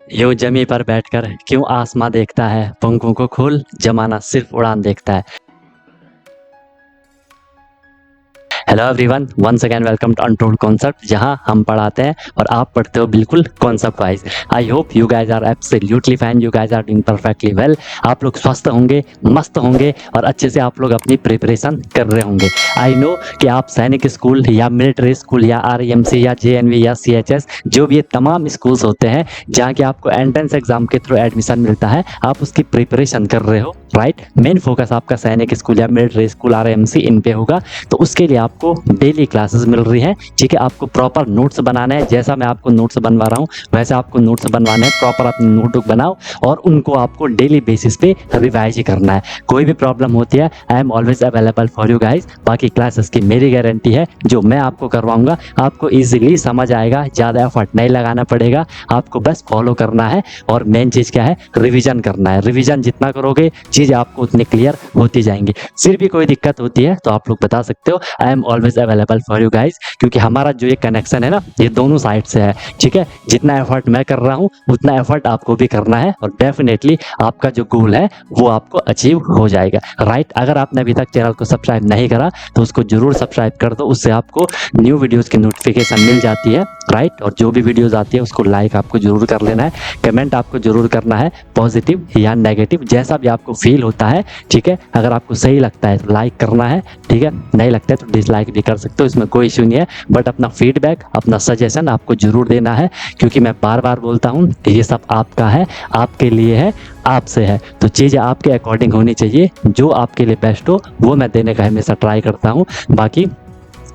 यूं जमी पर बैठकर क्यों आसमां देखता है, पंखों को खोल जमाना सिर्फ उड़ान देखता है। Hello everyone, once again welcome to Untold concept, जहां हम पढ़ाते हैं और आप पढ़ते हो बिल्कुल concept wise. I hope you guys are absolutely fine, you guys are doing perfectly well. आप लोग स्वस्थ होंगे, मस्त होंगे और अच्छे से आप लोग अपनी प्रिपरेशन कर रहे होंगे। आई नो कि आप सैनिक स्कूल या मिलिट्री स्कूल या आरईएमसी या जेएनवी या सीएचएस, जो भी ये तमाम स्कूल्स होते हैं जहाँ के आपको एंट्रेंस एग्जाम के थ्रू एडमिशन मिलता है, आप उसकी प्रिपरेशन कर रहे हो, राइट। मेन फोकस आपका सैनिक स्कूल या मिलिट्री स्कूल आरईएमसी इन पे होगा। तो उसके लिए आपको डेली क्लासेस मिल रही हैं, ठीक है। आपको प्रॉपर नोट्स बनाना है, जैसा मैं आपको नोट्स बनवा रहा हूँ वैसे आपको नोट्स बनवाने हैं। प्रॉपर अपनी नोटबुक बनाओ और उनको आपको डेली बेसिस पे रिवाइज ही करना है। कोई भी प्रॉब्लम होती है, I am always available for you guys. बाकी क्लासेस की मेरी गारंटी है, जो मैं आपको करवाऊंगा आपको ईजिली समझ आएगा, ज़्यादा एफर्ट नहीं लगाना पड़ेगा, आपको बस फॉलो करना है। और मेन चीज़ क्या है, रिविजन करना है। रिविजन जितना करोगे चीज़ आपको उतनी क्लियर होती जाएंगी। फिर भी कोई दिक्कत होती है तो आप लोग बता सकते हो, I am always available for you guys. क्योंकि हमारा जो ये कनेक्शन है ना, ये दोनों साइड से है, ठीक है। जितना एफर्ट मैं कर रहा हूँ उतना एफर्ट आपको भी करना है और डेफिनेटली आपका जो गोल है वो आपको अचीव हो जाएगा, राइट। अगर आपने अभी तक चैनल को सब्सक्राइब नहीं करा तो उसको जरूर सब्सक्राइब कर दो, उससे आपको न्यू वीडियोस की नोटिफिकेशन मिल जाती है, राइट। और जो भी वीडियोस आती है उसको लाइक आपको जरूर कर लेना है, कमेंट आपको जरूर करना है, पॉजिटिव या नेगेटिव जैसा भी आपको फील होता है, ठीक है। अगर आपको सही लगता है तो लाइक करना है, ठीक है। नहीं लगता है तो डिसलाइक भी कर सकते हो, इसमें कोई इश्यू नहीं है। बट अपना फीडबैक, अपना सजेशन आपको जरूर देना है, क्योंकि मैं बार बार बोलता हूँ कि ये सब आपका है, आपके लिए है, आपसे है। तो चीज़ें आपके अकॉर्डिंग होनी चाहिए, जो आपके लिए बेस्ट हो वो मैं देने का हमेशा ट्राई करता हूँ। बाकी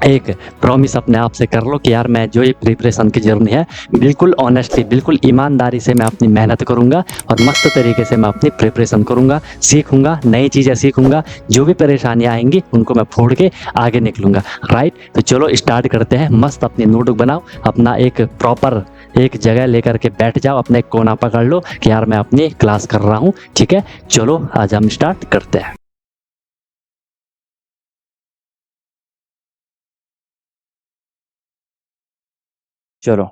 एक प्रॉमिस अपने आप से कर लो कि यार मैं जो ये प्रिपरेशन की जर्नी है बिल्कुल ऑनेस्टली, बिल्कुल ईमानदारी से मैं अपनी मेहनत करूंगा और मस्त तरीके से मैं अपनी प्रिपरेशन करूंगा, सीखूंगा, नई चीज़ें सीखूंगा। जो भी परेशानियां आएंगी उनको मैं फोड़ के आगे निकलूंगा, राइट। तो चलो स्टार्ट करते हैं। मस्त अपनी नोटबुक बनाओ, अपना एक प्रॉपर एक जगह लेकर के बैठ जाओ, अपने एक कोना पकड़ लो कि यार मैं अपनी क्लास कर रहा हूँ, ठीक है। चलो आज हम स्टार्ट करते हैं। चलो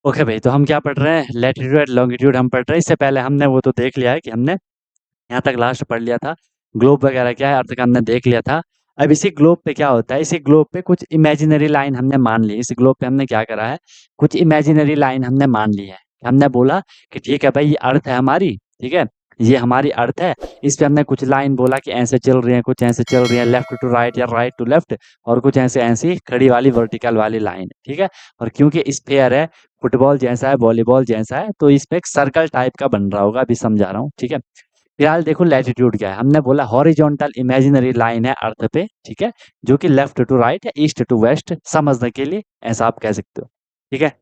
ओके भाई, तो हम क्या पढ़ रहे हैं, लैटिट्यूड एंड लॉन्गिट्यूड हम पढ़ रहे हैं। इससे पहले हमने वो तो देख लिया है कि हमने यहाँ तक लास्ट पढ़ लिया था, ग्लोब वगैरह क्या है अर्थ का हमने देख लिया था। अब इसी ग्लोब पे क्या होता है, इसी ग्लोब पे कुछ इमेजिनरी लाइन हमने मान ली। इस ग्लोब पे हमने क्या करा है, कुछ इमेजिनरी लाइन हमने मान ली है। हमने बोला कि ठीक है भाई, ये अर्थ है हमारी, ठीक है, ये हमारी अर्थ है। इस पे हमने कुछ लाइन बोला कि ऐसे चल रही है, कुछ ऐसे चल रही है, लेफ्ट टू राइट या राइट टू लेफ्ट, और कुछ ऐसे ऐसी खड़ी वाली वर्टिकल वाली लाइन, ठीक है। और क्योंकि स्फेयर है, फुटबॉल जैसा है, वॉलीबॉल जैसा है, तो इसमें एक सर्कल टाइप का बन रहा होगा, अभी समझा रहा हूँ, ठीक है। फिलहाल देखो लैटिट्यूड क्या है, हमने बोला हॉरिजॉन्टल इमेजिनरी लाइन है अर्थ पे, ठीक है, जो कि लेफ्ट टू राइट या ईस्ट टू वेस्ट समझने के लिए ऐसा आप कह सकते हो, ठीक है।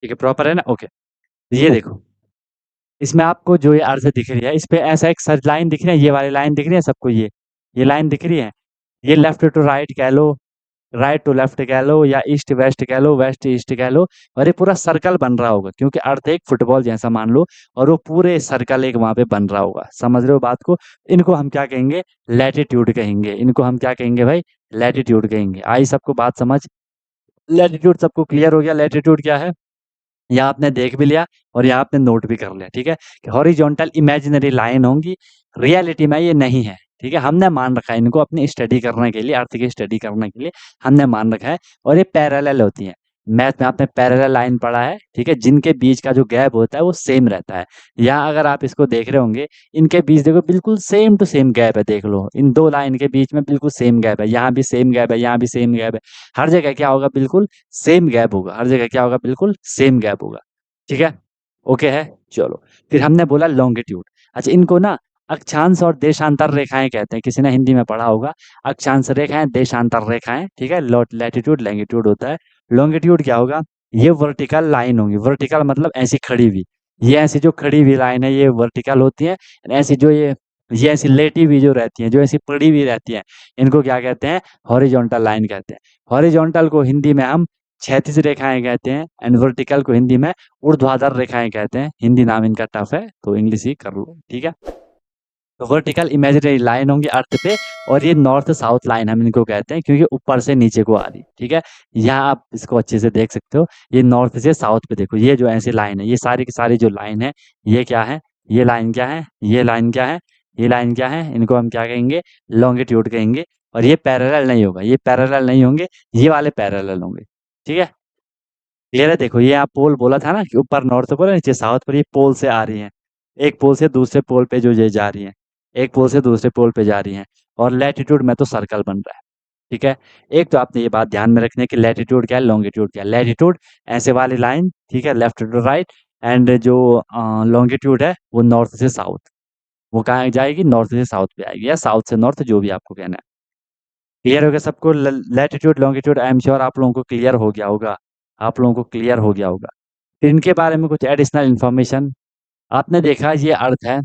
ठीक है, प्रॉपर है ना, ओके। ये देखो, इसमें आपको जो ये अर्थ दिख रही है, इस पे ऐसा एक सर लाइन दिख रही है, ये वाली लाइन दिख रही है सबको, ये लाइन दिख रही है। ये लेफ्ट टू राइट कह लो, राइट टू लेफ्ट कह लो, या ईस्ट वेस्ट कह लो, वेस्ट ईस्ट कह लो। और ये पूरा सर्कल बन रहा होगा, क्योंकि अर्थ एक फुटबॉल जैसा मान लो, और वो पूरे सर्कल एक वहां पे बन रहा होगा। समझ रहे हो बात को। इनको हम क्या कहेंगे, लैटिट्यूड कहेंगे। इनको हम क्या कहेंगे भाई, लैटिट्यूड कहेंगे। आई सबको बात समझ, लैटिट्यूड सबको क्लियर हो गया, लैटिट्यूड क्या है। यहाँ आपने देख भी लिया और यहाँ आपने नोट भी कर लिया, ठीक है, कि हॉरिजॉन्टल इमेजिनरी लाइन होंगी, रियलिटी में ये नहीं है, ठीक है। हमने मान रखा है इनको अपनी स्टडी करने के लिए, अर्थ की स्टडी करने के लिए हमने मान रखा है। और ये पैरेलल होती हैं, मैथ में आपने पैरेलल लाइन पढ़ा है, ठीक है, जिनके बीच का जो गैप होता है वो सेम रहता है। यहाँ अगर आप इसको देख रहे होंगे, इनके बीच देखो बिल्कुल सेम टू सेम गैप है, देख लो इन दो लाइन के बीच में बिल्कुल सेम गैप है, यहाँ भी सेम गैप है, यहाँ भी सेम गैप है। हर जगह क्या होगा, बिल्कुल सेम गैप होगा, हर जगह क्या होगा, बिल्कुल सेम गैप होगा, ठीक है। ओके है, चलो। फिर हमने बोला लॉन्गिट्यूड। अच्छा, इनको ना अक्षांश और देशांतर रेखाएं कहते हैं, किसी ने हिंदी में पढ़ा होगा। अक्षांश रेखाएं, देशांतर रेखाएं, ठीक है। लैटिट्यूड लैंगिट्यूड होता है। लॉन्गिट्यूड क्या होगा, ये वर्टिकल लाइन होंगी। वर्टिकल मतलब ऐसी खड़ी हुई, ये ऐसी जो खड़ी हुई लाइन है ये वर्टिकल होती है। ऐसी जो ये ऐसी लेटी हुई जो रहती है, जो ऐसी पड़ी हुई रहती है, इनको क्या कहते हैं, हॉरिजॉन्टल लाइन कहते हैं। हॉरिजॉन्टल को हिंदी में हम क्षैतिज रेखाएं कहते हैं, एंड वर्टिकल को हिंदी में ऊर्ध्वाधर रेखाएं कहते हैं। हिंदी नाम इनका टफ है तो इंग्लिश ही कर लो, ठीक है। तो वर्टिकल इमेजिनरी लाइन होंगी अर्थ पे, और ये नॉर्थ साउथ लाइन हम इनको कहते हैं क्योंकि ऊपर से नीचे को आ रही है। ठीक है, यहाँ आप इसको अच्छे से देख सकते हो, ये नॉर्थ से साउथ पे देखो, ये जो ऐसी लाइन है, ये सारी की सारी जो लाइन है, ये क्या है, ये लाइन क्या है, ये लाइन क्या है, ये लाइन क्या है, इनको हम क्या कहेंगे, लॉन्गिट्यूड कहेंगे। और ये पैरेलल नहीं होगा, ये पैरेलल नहीं होंगे, ये वाले पैरेलल होंगे। ठीक है, क्लियर है। देखो ये आप पोल बोला था ना कि ऊपर नॉर्थ पोल है नीचे साउथ पोल, ये पोल से आ रही है, एक पोल से दूसरे पोल पे जो ये जा रही है, एक पोल से दूसरे पोल पे जा रही है। और लैटिट्यूड में तो सर्कल बन रहा है। ठीक है, एक तो आपने ये बात ध्यान में रखनी है कि लैटिट्यूड क्या है, लॉन्गिट्यूड क्या है। लैटिट्यूड ऐसे वाली लाइन, ठीक है, लेफ्ट टू राइट, एंड जो लॉन्गिट्यूड है वो नॉर्थ से साउथ, वो कहाँ जाएगी, नॉर्थ से साउथ पे आएगी या साउथ से नॉर्थ, जो भी आपको कहना है। क्लियर हो गया सबको, latitude longitude, I am sure आप लोगों को क्लियर हो गया होगा, आप लोगों को क्लियर हो गया होगा। फिर इनके बारे में कुछ एडिशनल इन्फॉर्मेशन, आपने देखा ये अर्थ है,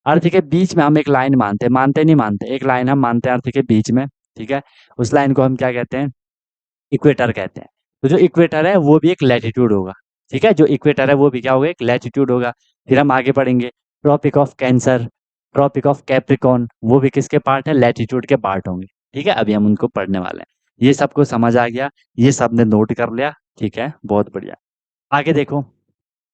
अर्थ के बीच में हम एक लाइन मानते हैं, मानते नहीं मानते, एक लाइन हम मानते हैं अर्थ के बीच में। ठीक है, उस लाइन को हम क्या कहते हैं, इक्वेटर कहते हैं। तो जो इक्वेटर है वो भी एक लैटिट्यूड होगा। ठीक है, जो इक्वेटर है वो भी क्या होगा, एक लैटिट्यूड होगा। फिर हम आगे पढ़ेंगे, Tropic of Cancer, Tropic of Capricorn, वो भी किसके पार्ट है, लैटिट्यूड के पार्ट होंगे। ठीक है, अभी हम उनको पढ़ने वाले हैं। ये सबको समझ आ गया, ये सबने नोट कर लिया। ठीक है, बहुत बढ़िया। आगे देखो,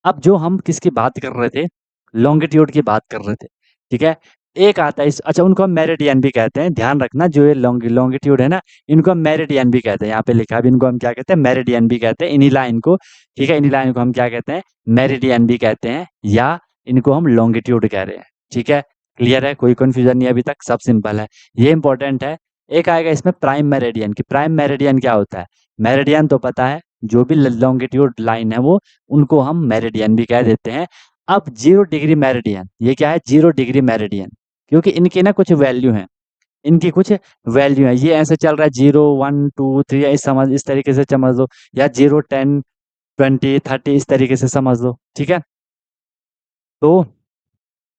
अब जो हम किसकी बात कर रहे थे, लॉन्गिट्यूड की बात कर रहे थे। ठीक है, एक आता है इस, अच्छा उनको हम मेरिडियन भी कहते हैं, ध्यान रखना, जो ये लॉन्गिट्यूड है ना, इनको हम मेरिडियन भी कहते हैं, यहाँ पे लिखा है, इनको हम क्या कहते हैं, मेरिडियन भी कहते हैं इन्हीं लाइन को। ठीक है, इन्हीं लाइन को हम क्या कहते हैं, मेरिडियन भी कहते हैं, या इनको हम लॉन्गिट्यूड कह रहे हैं। ठीक है, क्लियर है, कोई कंफ्यूजन नहीं अभी तक, सब सिंपल है, ये इंपॉर्टेंट है। एक आएगा इसमें प्राइम मेरिडियन की, प्राइम मेरिडियन क्या होता है, मेरिडियन तो पता है, जो भी लॉन्गिट्यूड लाइन है वो, उनको हम मेरिडियन भी कह देते हैं। अब 0 डिग्री मेरिडियन, ये क्या है, 0 डिग्री मेरिडियन, क्योंकि इनकी ना कुछ वैल्यू है, इनकी कुछ वैल्यू है, ये ऐसे चल रहा है 0 1 2 3, इस समझ, इस तरीके से समझ लो, या 0 10 20 30 इस तरीके से समझ लो। ठीक है, तो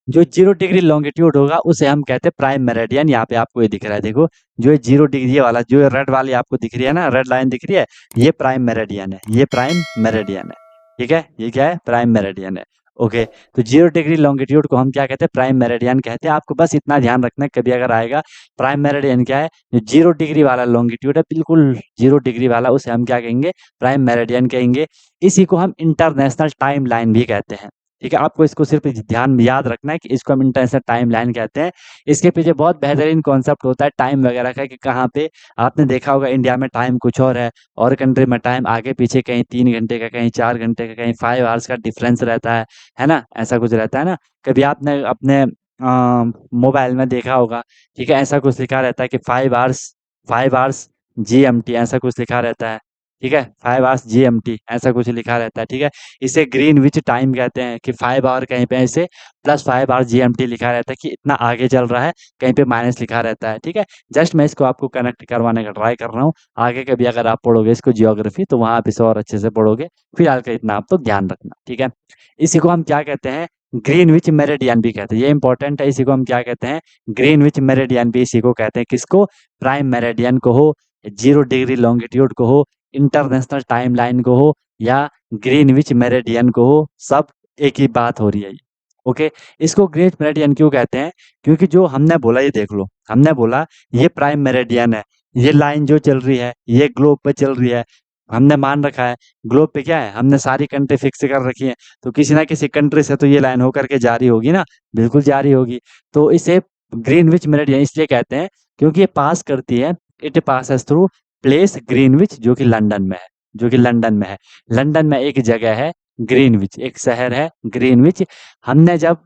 जो 0 डिग्री लॉन्गिट्यूड होगा उसे हम कहते हैं प्राइम मेरिडियन। यहाँ पे आपको ये दिख रहा है, देखो, जो 0 डिग्री वाला, जो रेड वाली आपको दिख रही है ना, रेड लाइन दिख रही है, ये प्राइम मेरिडियन है, ये प्राइम मेरिडियन है। ठीक है, ये क्या है, प्राइम मेरिडियन है। ओके, तो 0 डिग्री लॉन्गिट्यूड को हम क्या कहते हैं, प्राइम मेरिडियन कहते हैं। आपको बस इतना ध्यान रखना है, कभी अगर आएगा प्राइम मेरिडियन क्या है, जो 0 डिग्री वाला लॉन्गिट्यूड है, बिल्कुल 0 डिग्री वाला, उसे हम क्या कहेंगे, प्राइम मेरिडियन कहेंगे। इसी को हम इंटरनेशनल टाइम लाइन भी कहते हैं। ठीक है, आपको इसको सिर्फ ध्यान में याद रखना है कि इसको हम इंटरनेशनल टाइम लाइन कहते हैं। इसके पीछे बहुत बेहतरीन कॉन्सेप्ट होता है टाइम वगैरह का, कि कहाँ पे, आपने देखा होगा इंडिया में टाइम कुछ और कंट्री में टाइम आगे पीछे, कहीं 3 घंटे का, कहीं 4 घंटे का, कहीं 5 आवर्स का डिफरेंस रहता है ना, ऐसा कुछ रहता है ना। कभी आपने अपने मोबाइल में देखा होगा, ठीक है, ऐसा कुछ लिखा रहता है कि 5 आवर्स, 5 आवर्स GMT, ऐसा कुछ लिखा रहता है। ठीक है, 5 आवर्स GMT ऐसा कुछ लिखा रहता है। ठीक है, इसे ग्रीनविच टाइम कहते हैं, कि 5 आवर कहीं पे ऐसे +5 आवर GMT लिखा रहता है, कि इतना आगे चल रहा है, कहीं पे माइनस लिखा रहता है। ठीक है, जस्ट मैं इसको आपको कनेक्ट करवाने का ट्राई कर रहा हूँ। आगे कभी अगर आप पढ़ोगे इसको जियोग्राफी, तो वहाँ आप इसे और अच्छे से पढ़ोगे। फिलहाल का इतना आप तो ध्यान रखना। ठीक है, इसी को हम क्या कहते हैं, ग्रीनविच मेरिडियन भी कहते हैं, ये इंपॉर्टेंट है। इसी को हम क्या कहते हैं, ग्रीनविच मेरिडियन भी इसी को कहते हैं। किसको, प्राइम मेरिडियन को हो, 0 डिग्री लॉन्गिट्यूड को हो, इंटरनेशनल टाइम लाइन को हो, या ग्रीनविच मेरिडियन को हो, सब एक ही बात हो रही है। ओके, इसको ग्रीनविच मेरिडियन क्यों कहते हैं, क्योंकि जो हमने बोला, ये देख लो, हमने बोला ये प्राइम मेरिडियन है, ये लाइन जो चल रही है ये ग्लोब पे चल रही है, हमने मान रखा है ग्लोब पे क्या है, हमने सारी कंट्री फिक्स कर रखी है, तो किसी ना किसी कंट्री से तो ये लाइन होकर के जारी होगी ना, बिल्कुल जारी होगी। तो इसे ग्रीनविच मेरिडियन इसलिए कहते हैं क्योंकि ये पास करती है, it passes through place Greenwich, जो कि लंदन में है, जो कि लंदन में है। लंदन में एक जगह है ग्रीनविच, एक शहर है ग्रीनविच। हमने जब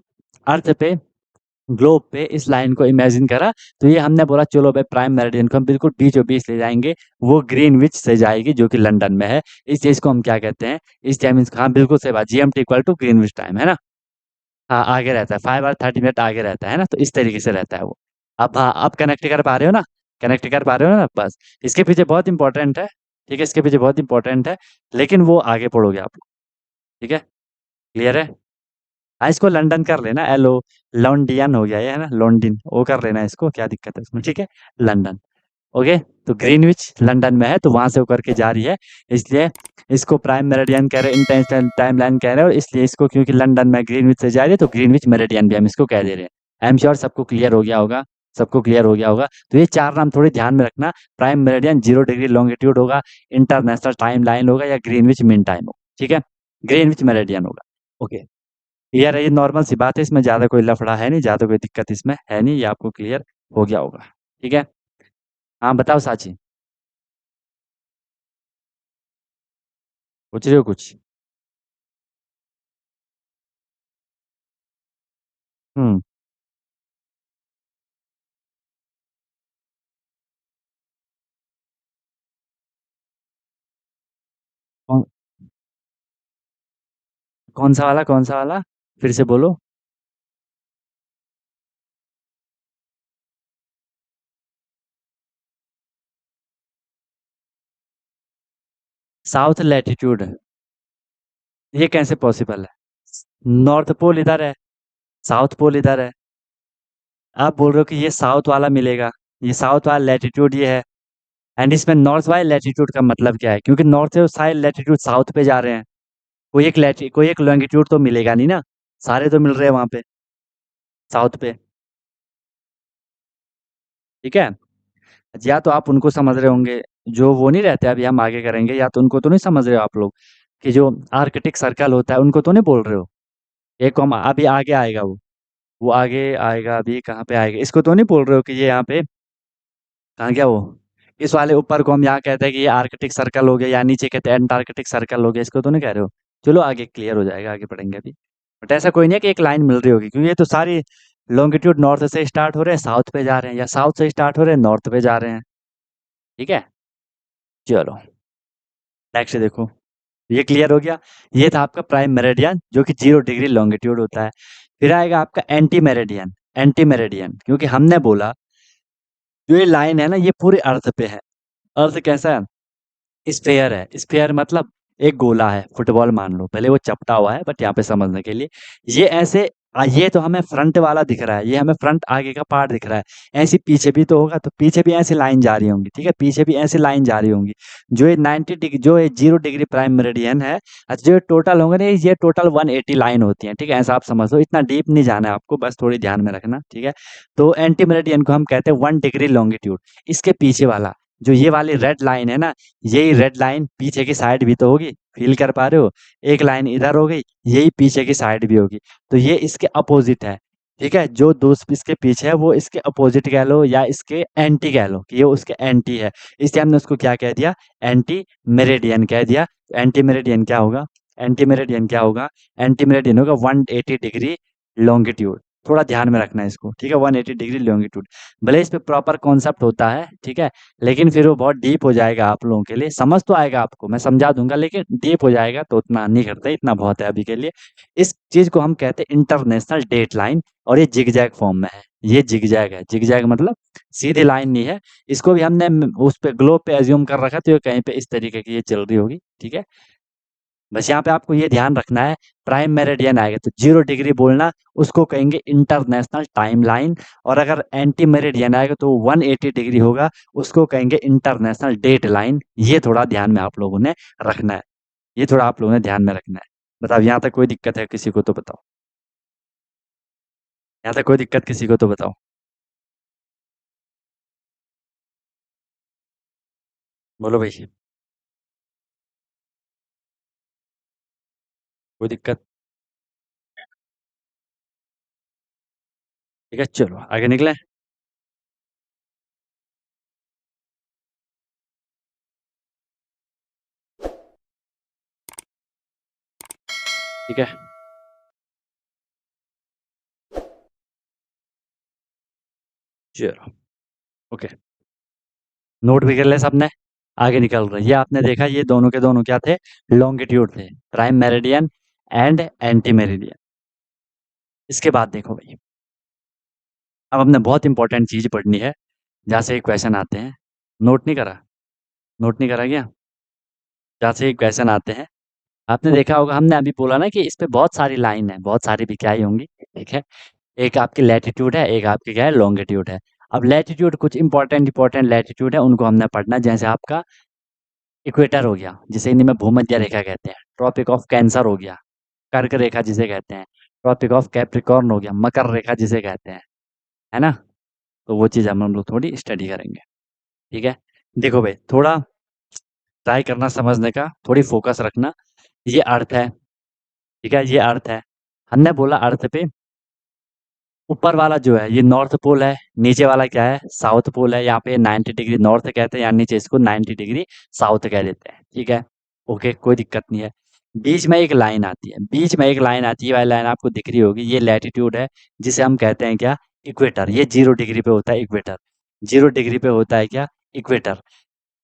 अर्थ पे, ग्लोब पे इस लाइन को इमेजिन करा, तो ये हमने बोला चलो भाई प्राइम मेरिडियन को हम बिल्कुल बीचों बीच ले जाएंगे, वो ग्रीनविच से जाएगी जो कि लंदन में है। इस चीज को हम क्या कहते हैं, इस टाइम, हाँ बिल्कुल सही बात, GMT equal to Greenwich time, है ना। हाँ, आगे रहता है, 5 और 30 मिनट आगे रहता है ना, तो इस तरीके से रहता है वो। अब हाँ, अब कनेक्ट कर पा रहे हो ना, कनेक्ट कर पा रहे हो ना, बस। इसके पीछे बहुत इंपॉर्टेंट है, ठीक है, इसके पीछे बहुत इंपॉर्टेंट है, लेकिन वो आगे पढ़ोगे आप। ठीक है, क्लियर है। हाँ, इसको लंदन कर लेना, एलो, लॉन्डियन हो गया ये, है ना, लॉन्डिन, वो कर लेना इसको, क्या दिक्कत है उसमें। ठीक है, लंदन। ओके, तो ग्रीनविच लंदन में है, तो वहां से होकर के जा रही है, इसलिए इसको प्राइम मेरिडियन कह रहे हैं, इंटरनेशनल टाइम लाइन कह रहे हैं, और इसलिए इसको, क्योंकि लंदन में ग्रीनविच से जा रही है, तो ग्रीनविच मेरिडियन भी हम इसको कह दे रहे हैं। आई एम श्योर सबको क्लियर हो गया होगा, सबको क्लियर हो गया होगा। तो ये 4 नाम थोड़े ध्यान में रखना। प्राइम मेरिडियन 0 डिग्री लॉन्गिट्यूड होगा, इंटरनेशनल टाइम लाइन होगा या ग्रीनविच मीन टाइम होगा, ठीक है? ग्रीनविच मेरिडियन होगा। ओके, क्लियर है? ये नॉर्मल सी बात है, इसमें ज़्यादा कोई लफड़ा है नहीं, ज़्यादा कोई दिक्कत इसमें है नहीं, ये आपको क्लियर हो गया होगा, ठीक है? हाँ, बताओ साची, पूछ रहे हो कुछ? हुँ, कौन कौन-सा वाला, कौन-सा वाला? फिर से बोलो। साउथ लैटिट्यूड, ये कैसे पॉसिबल है? नॉर्थ पोल इधर है, साउथ पोल इधर है। आप बोल रहे हो कि ये साउथ वाला मिलेगा, ये साउथ वाला लैटिट्यूड ये है, एंड इसमें नॉर्थ वाले लैटिट्यूड का मतलब क्या है? क्योंकि नॉर्थ सारे लैटिट्यूड साउथ पे जा रहे हैं, कोई एक लॉन्गिट्यूड तो मिलेगा नहीं ना, सारे तो मिल रहे हैं वहाँ पे, साउथ पे, ठीक है? या तो आप उनको समझ रहे होंगे, जो वो नहीं रहते, अभी हम आगे करेंगे, या तो उनको तो नहीं समझ रहे हो आप लोग, कि जो आर्कटिक सर्कल होता है, उनको तो नहीं बोल रहे हो? एक हम अभी आगे आएगा वो आगे आएगा, अभी कहाँ पे आएगा? इसको तो नहीं बोल रहे हो कि ये यहाँ पे कहाँ गया वो? इस वाले ऊपर को हम यहाँ कहते हैं कि ये आर्कटिक सर्कल हो गया, या नीचे कहते हैं एंटार्कटिक सर्कल हो गया, इसको तो नहीं कह रहे हो? चलो आगे क्लियर हो जाएगा, आगे पढ़ेंगे अभी। बट ऐसा कोई नहीं है कि एक लाइन मिल रही होगी, क्योंकि ये तो सारी लॉन्गिट्यूड नॉर्थ से स्टार्ट हो रहे हैं, साउथ पे जा रहे हैं, या साउथ से स्टार्ट हो रहे हैं, नॉर्थ पे जा रहे हैं, ठीक है? चलो नेक्स्ट देखो, ये क्लियर हो गया। ये था आपका प्राइम मेरिडियन, जो कि 0 डिग्री लॉन्गिट्यूड होता है। फिर आएगा आपका एंटी मेरिडियन। एंटी मेरिडियन, क्योंकि हमने बोला जो ये लाइन है ना, ये पूरे अर्थ पे है। अर्थ कैसा है? स्फेयर है। स्फेयर मतलब एक गोला है, फुटबॉल मान लो, पहले वो चपटा हुआ है, बट यहाँ पे समझने के लिए ये ऐसे ये तो हमें फ्रंट वाला दिख रहा है, ये हमें फ्रंट आगे का पार्ट दिख रहा है। ऐसी पीछे भी तो होगा, तो पीछे भी ऐसी लाइन जा रही होंगी, ठीक है? पीछे भी ऐसी लाइन जा रही होंगी। जो ये 90 डिग्री, जो ये 0 डिग्री प्राइम मेरिडियन है, अच्छा, जो टोटल होंगे ना, ये टोटल 180 लाइन होती है, ठीक है? ऐसा आप समझ लो, इतना डीप नहीं जाना है आपको, बस थोड़ी ध्यान में रखना, ठीक है? तो एंटी मेरिडियन को हम कहते हैं 1 डिग्री लॉन्गिट्यूड। इसके पीछे वाला, जो ये वाली रेड लाइन है ना, यही रेड लाइन पीछे की साइड भी तो होगी, फील कर पा रहे हो? एक लाइन इधर हो गई, यही पीछे की साइड भी होगी, तो ये इसके अपोजिट है, ठीक है? जो दोस्त इसके पीछे है, वो इसके अपोजिट कह लो, या इसके एंटी कह लो, कि ये उसके एंटी है, इसलिए हमने उसको क्या कह दिया? एंटी मेरिडियन कह दिया। एंटी मेरिडियन क्या होगा? एंटी मेरिडियन क्या होगा? एंटी मेरिडियन होगा 180 डिग्री लॉन्गिट्यूड। थोड़ा ध्यान में रखना है इसको, ठीक है? 180 डिग्री लॉन्गिट्यूड। भले इस पे प्रॉपर कॉन्सेप्ट होता है, ठीक है? लेकिन फिर वो बहुत डीप हो जाएगा आप लोगों के लिए, समझ तो आएगा आपको, मैं समझा दूंगा, लेकिन डीप हो जाएगा तो उतना नहीं करते, इतना बहुत है अभी के लिए। इस चीज को हम कहते हैं इंटरनेशनल डेट लाइन, और ये जिगजैग फॉर्म में है। ये जिगजैग है। जिगजैग मतलब सीधी लाइन नहीं है। इसको भी हमने उस पे ग्लोब पे एज्यूम कर रखा, तो ये कहीं पे इस तरीके की ये चल रही होगी, ठीक है? बस यहाँ पे आपको ये ध्यान रखना है, प्राइम मेरिडियन आएगा तो 0 डिग्री बोलना, उसको कहेंगे इंटरनेशनल टाइम लाइन। और अगर एंटी मेरिडियन आएगा तो 180 डिग्री होगा, उसको कहेंगे इंटरनेशनल डेट लाइन। ये थोड़ा ध्यान में आप लोगों ने रखना है, ये थोड़ा आप लोगों ने ध्यान में रखना है। बताओ, यहाँ तक कोई दिक्कत है किसी को तो बताओ, यहाँ तक कोई दिक्कत किसी को तो बताओ। बोलो भाई, कोई दिक्कत? ठीक है, चलो आगे निकले। ठीक है, चलो ओके, नोट भी कर ले सबने। आगे निकल रहे, ये आपने देखा, ये दोनों के दोनों क्या थे? लॉन्गिट्यूड थे, prime meridian and anti meridian. इसके बाद देखो भाई, अब हमने बहुत इंपॉर्टेंट चीज पढ़नी है, जहाँ से क्वेश्चन आते हैं। नोट नहीं करा? नोट नहीं करा क्या? जहाँ से क्वेश्चन आते हैं, आपने देखा होगा, हमने अभी बोला ना कि इस पे बहुत सारी लाइन है, बहुत सारी भी क्या ही होंगी, ठीक है? एक आपकी लैटिट्यूड है, एक आपकी क्या है? लॉन्गिट्यूड है। अब लैटिट्यूड, कुछ इंपॉर्टेंट इंपॉर्टेंट लैटिट्यूड है, उनको हमने पढ़ना, जैसे आपका इक्वेटर हो गया, जिसे हिंदी में भूमध्य रेखा कहते हैं। ट्रॉपिक ऑफ कैंसर हो गया, कर्क रेखा जिसे कहते हैं। ट्रॉपिक ऑफ कैप्रिकॉर्न हो गया, मकर रेखा जिसे कहते हैं। है ना? तो वो चीज़ हम लोग थोड़ी स्टडी करेंगे, ठीक है? देखो भाई, थोड़ा ट्राई करना समझने का, थोड़ी फ़ोकस रखना। ये अर्थ है, ठीक है? ये अर्थ है। हमने बोला अर्थ पे ऊपर वाला जो है ये नॉर्थ पोल है, नीचे वाला क्या है? साउथ पोल है। यहाँ पे 90 डिग्री नॉर्थ कहते हैं, यहाँ नीचे इसको 90 डिग्री साउथ कह देते हैं, ठीक है? ओके, कोई दिक्कत नहीं है। बीच में एक लाइन आती है, बीच में एक लाइन आती है, ये वाली लाइन आपको दिख रही होगी, ये लैटीट्यूड है, जिसे हम कहते हैं क्या? इक्वेटर। ये 0 डिग्री पे होता है इक्वेटर। 0 डिग्री पे होता है क्या? इक्वेटर।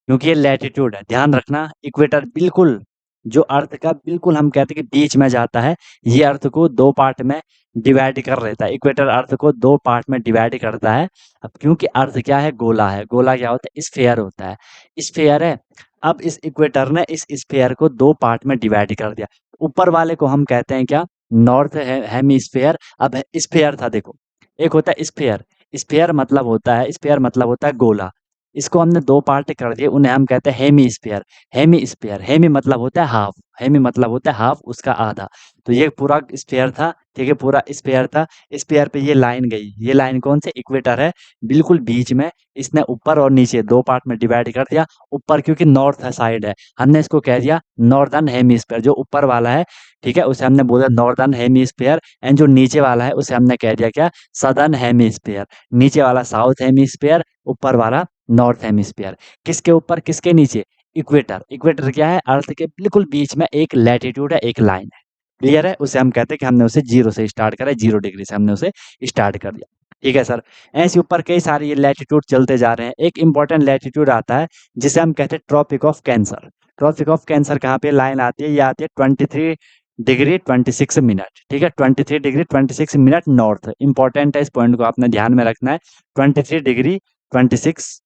क्योंकि ये लैटीट्यूड है, ध्यान रखना। इक्वेटर बिल्कुल जो अर्थ का बिल्कुल हम कहते हैं कि बीच में जाता है, ये अर्थ को 2 पार्ट में डिवाइड कर लेता है। इक्वेटर अर्थ को 2 पार्ट में डिवाइड करता है। अब क्योंकि अर्थ क्या है? गोला है। गोला क्या होता है? स्फीयर होता है। स्फीयर है। अब इस इक्वेटर ने इस स्फीयर को 2 पार्ट में डिवाइड कर दिया। ऊपर वाले को हम कहते हैं क्या? North hemisphere. अब स्फीयर था देखो, एक होता है स्फीयर। स्फीयर मतलब होता है गोला। इसको हमने 2 पार्ट कर दिए, उन्हें हम कहते हैं हेमिस्फीयर। हेमिस्फीयर, हेमी मतलब होता है हाफ, हेमी मतलब होता है हाफ, उसका आधा। तो ये पूरा स्फीयर था, ठीक है? पूरा स्फीयर था। स्फीयर पे ये लाइन गई, ये लाइन कौन सी? इक्वेटर है, बिल्कुल बीच में। इसने ऊपर और नीचे 2 पार्ट में डिवाइड कर दिया। ऊपर क्योंकि नॉर्थ साइड है, हमने इसको कह दिया नॉर्दर्न हेमिस्फीयर। जो ऊपर वाला है, ठीक है, उसे हमने बोला नॉर्दर्न हेमिस्फीयर। एंड जो नीचे वाला है उसे हमने कह दिया क्या? Southern hemisphere. नीचे वाला साउथ हेमिस्फीयर, ऊपर वाला नॉर्थ हेमिस्फीयर। किसके ऊपर, किसके नीचे? इक्वेटर। इक्वेटर क्या है? अर्थ के बिल्कुल बीच में एक लैटीट्यूड है, एक लाइन है। क्लियर है? उसे हम कहते हैं कि हमने उसे 0 से स्टार्ट करा, 0 डिग्री से हमने उसे स्टार्ट कर दिया। ठीक है सर? ऐसे ऊपर कई सारे ये लैटीट्यूड चलते जा रहे हैं। एक इंपॉर्टेंट लैटीट्यूड आता है जिसे हम कहते हैं Tropic of Cancer. Tropic of Cancer कहाँ पे लाइन आती है? ये आती है 23 डिग्री 26 मिनट, ठीक है? 23 डिग्री 26 मिनट नॉर्थ। इंपॉर्टेंट है, इस पॉइंट को आपने ध्यान में रखना है। 23 डिग्री 26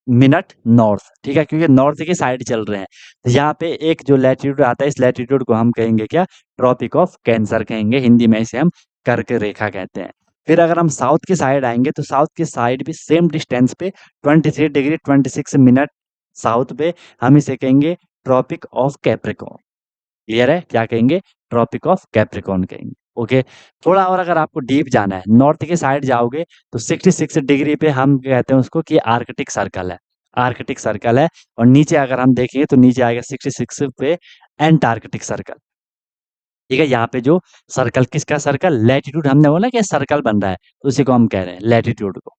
मिनट नॉर्थ, ठीक है? क्योंकि नॉर्थ की साइड चल रहे हैं। तो यहाँ पे एक जो लैटीट्यूड आता है, इस लैटीट्यूड को हम कहेंगे क्या? ट्रॉपिक ऑफ कैंसर कहेंगे, हिंदी में इसे हम कर्क रेखा कहते हैं। फिर अगर हम साउथ की साइड आएंगे तो साउथ की साइड भी सेम डिस्टेंस पे 23 डिग्री 26 मिनट साउथ पे हम इसे कहेंगे ट्रॉपिक ऑफ कैप्रिकॉर्न। क्लियर है? क्या कहेंगे? ट्रॉपिक ऑफ कैप्रिकॉर्न कहेंगे। ओके, थोड़ा और अगर आपको डीप जाना है, नॉर्थ की साइड जाओगे तो 66 डिग्री पे हम कहते हैं उसको कि आर्कटिक सर्कल है। आर्कटिक सर्कल है। और नीचे अगर हम देखेंगे तो नीचे आएगा 66 पे एंटार्कटिक सर्कल। ठीक है? यहाँ पे जो सर्कल, किसका सर्कल? लैटिट्यूड। हमने बोला कि सर्कल बन रहा है, तो उसी को हम कह रहे हैं लैटिट्यूड को।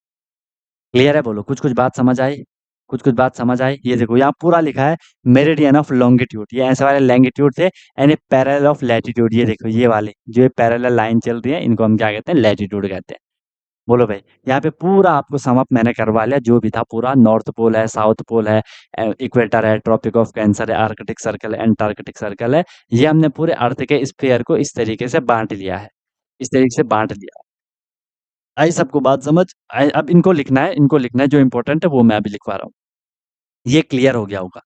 क्लियर है? बोलो, कुछ कुछ बात समझ आई? कुछ कुछ बात समझ आई? ये देखो यहाँ पूरा लिखा है मेरिडियन ऑफ लॉन्गिट्यूड। ये ऐसे वाले लैंगिट्यूड थे, यानी पैरेलल ऑफ लैटिट्यूड। ये देखो ये वाले जो ये पैरेलल लाइन चल रही है, इनको हम क्या कहते हैं? लैटिट्यूड कहते हैं। बोलो भाई, यहाँ पे पूरा आपको सम अप मैंने करवा लिया, जो भी था पूरा। नॉर्थ पोल है, साउथ पोल है, इक्वेटर है, ट्रॉपिक ऑफ कैंसर है, आर्कटिक सर्कल है, एंटार्कटिक सर्कल है। ये हमने पूरे अर्थ के स्फीयर को इस तरीके से बांट लिया है, इस तरीके से बांट दिया। आई सबको बात समझ? अब इनको लिखना है, इनको लिखना है, जो इंपॉर्टेंट है वो मैं अभी लिखवा रहा हूँ। ये क्लियर हो गया होगा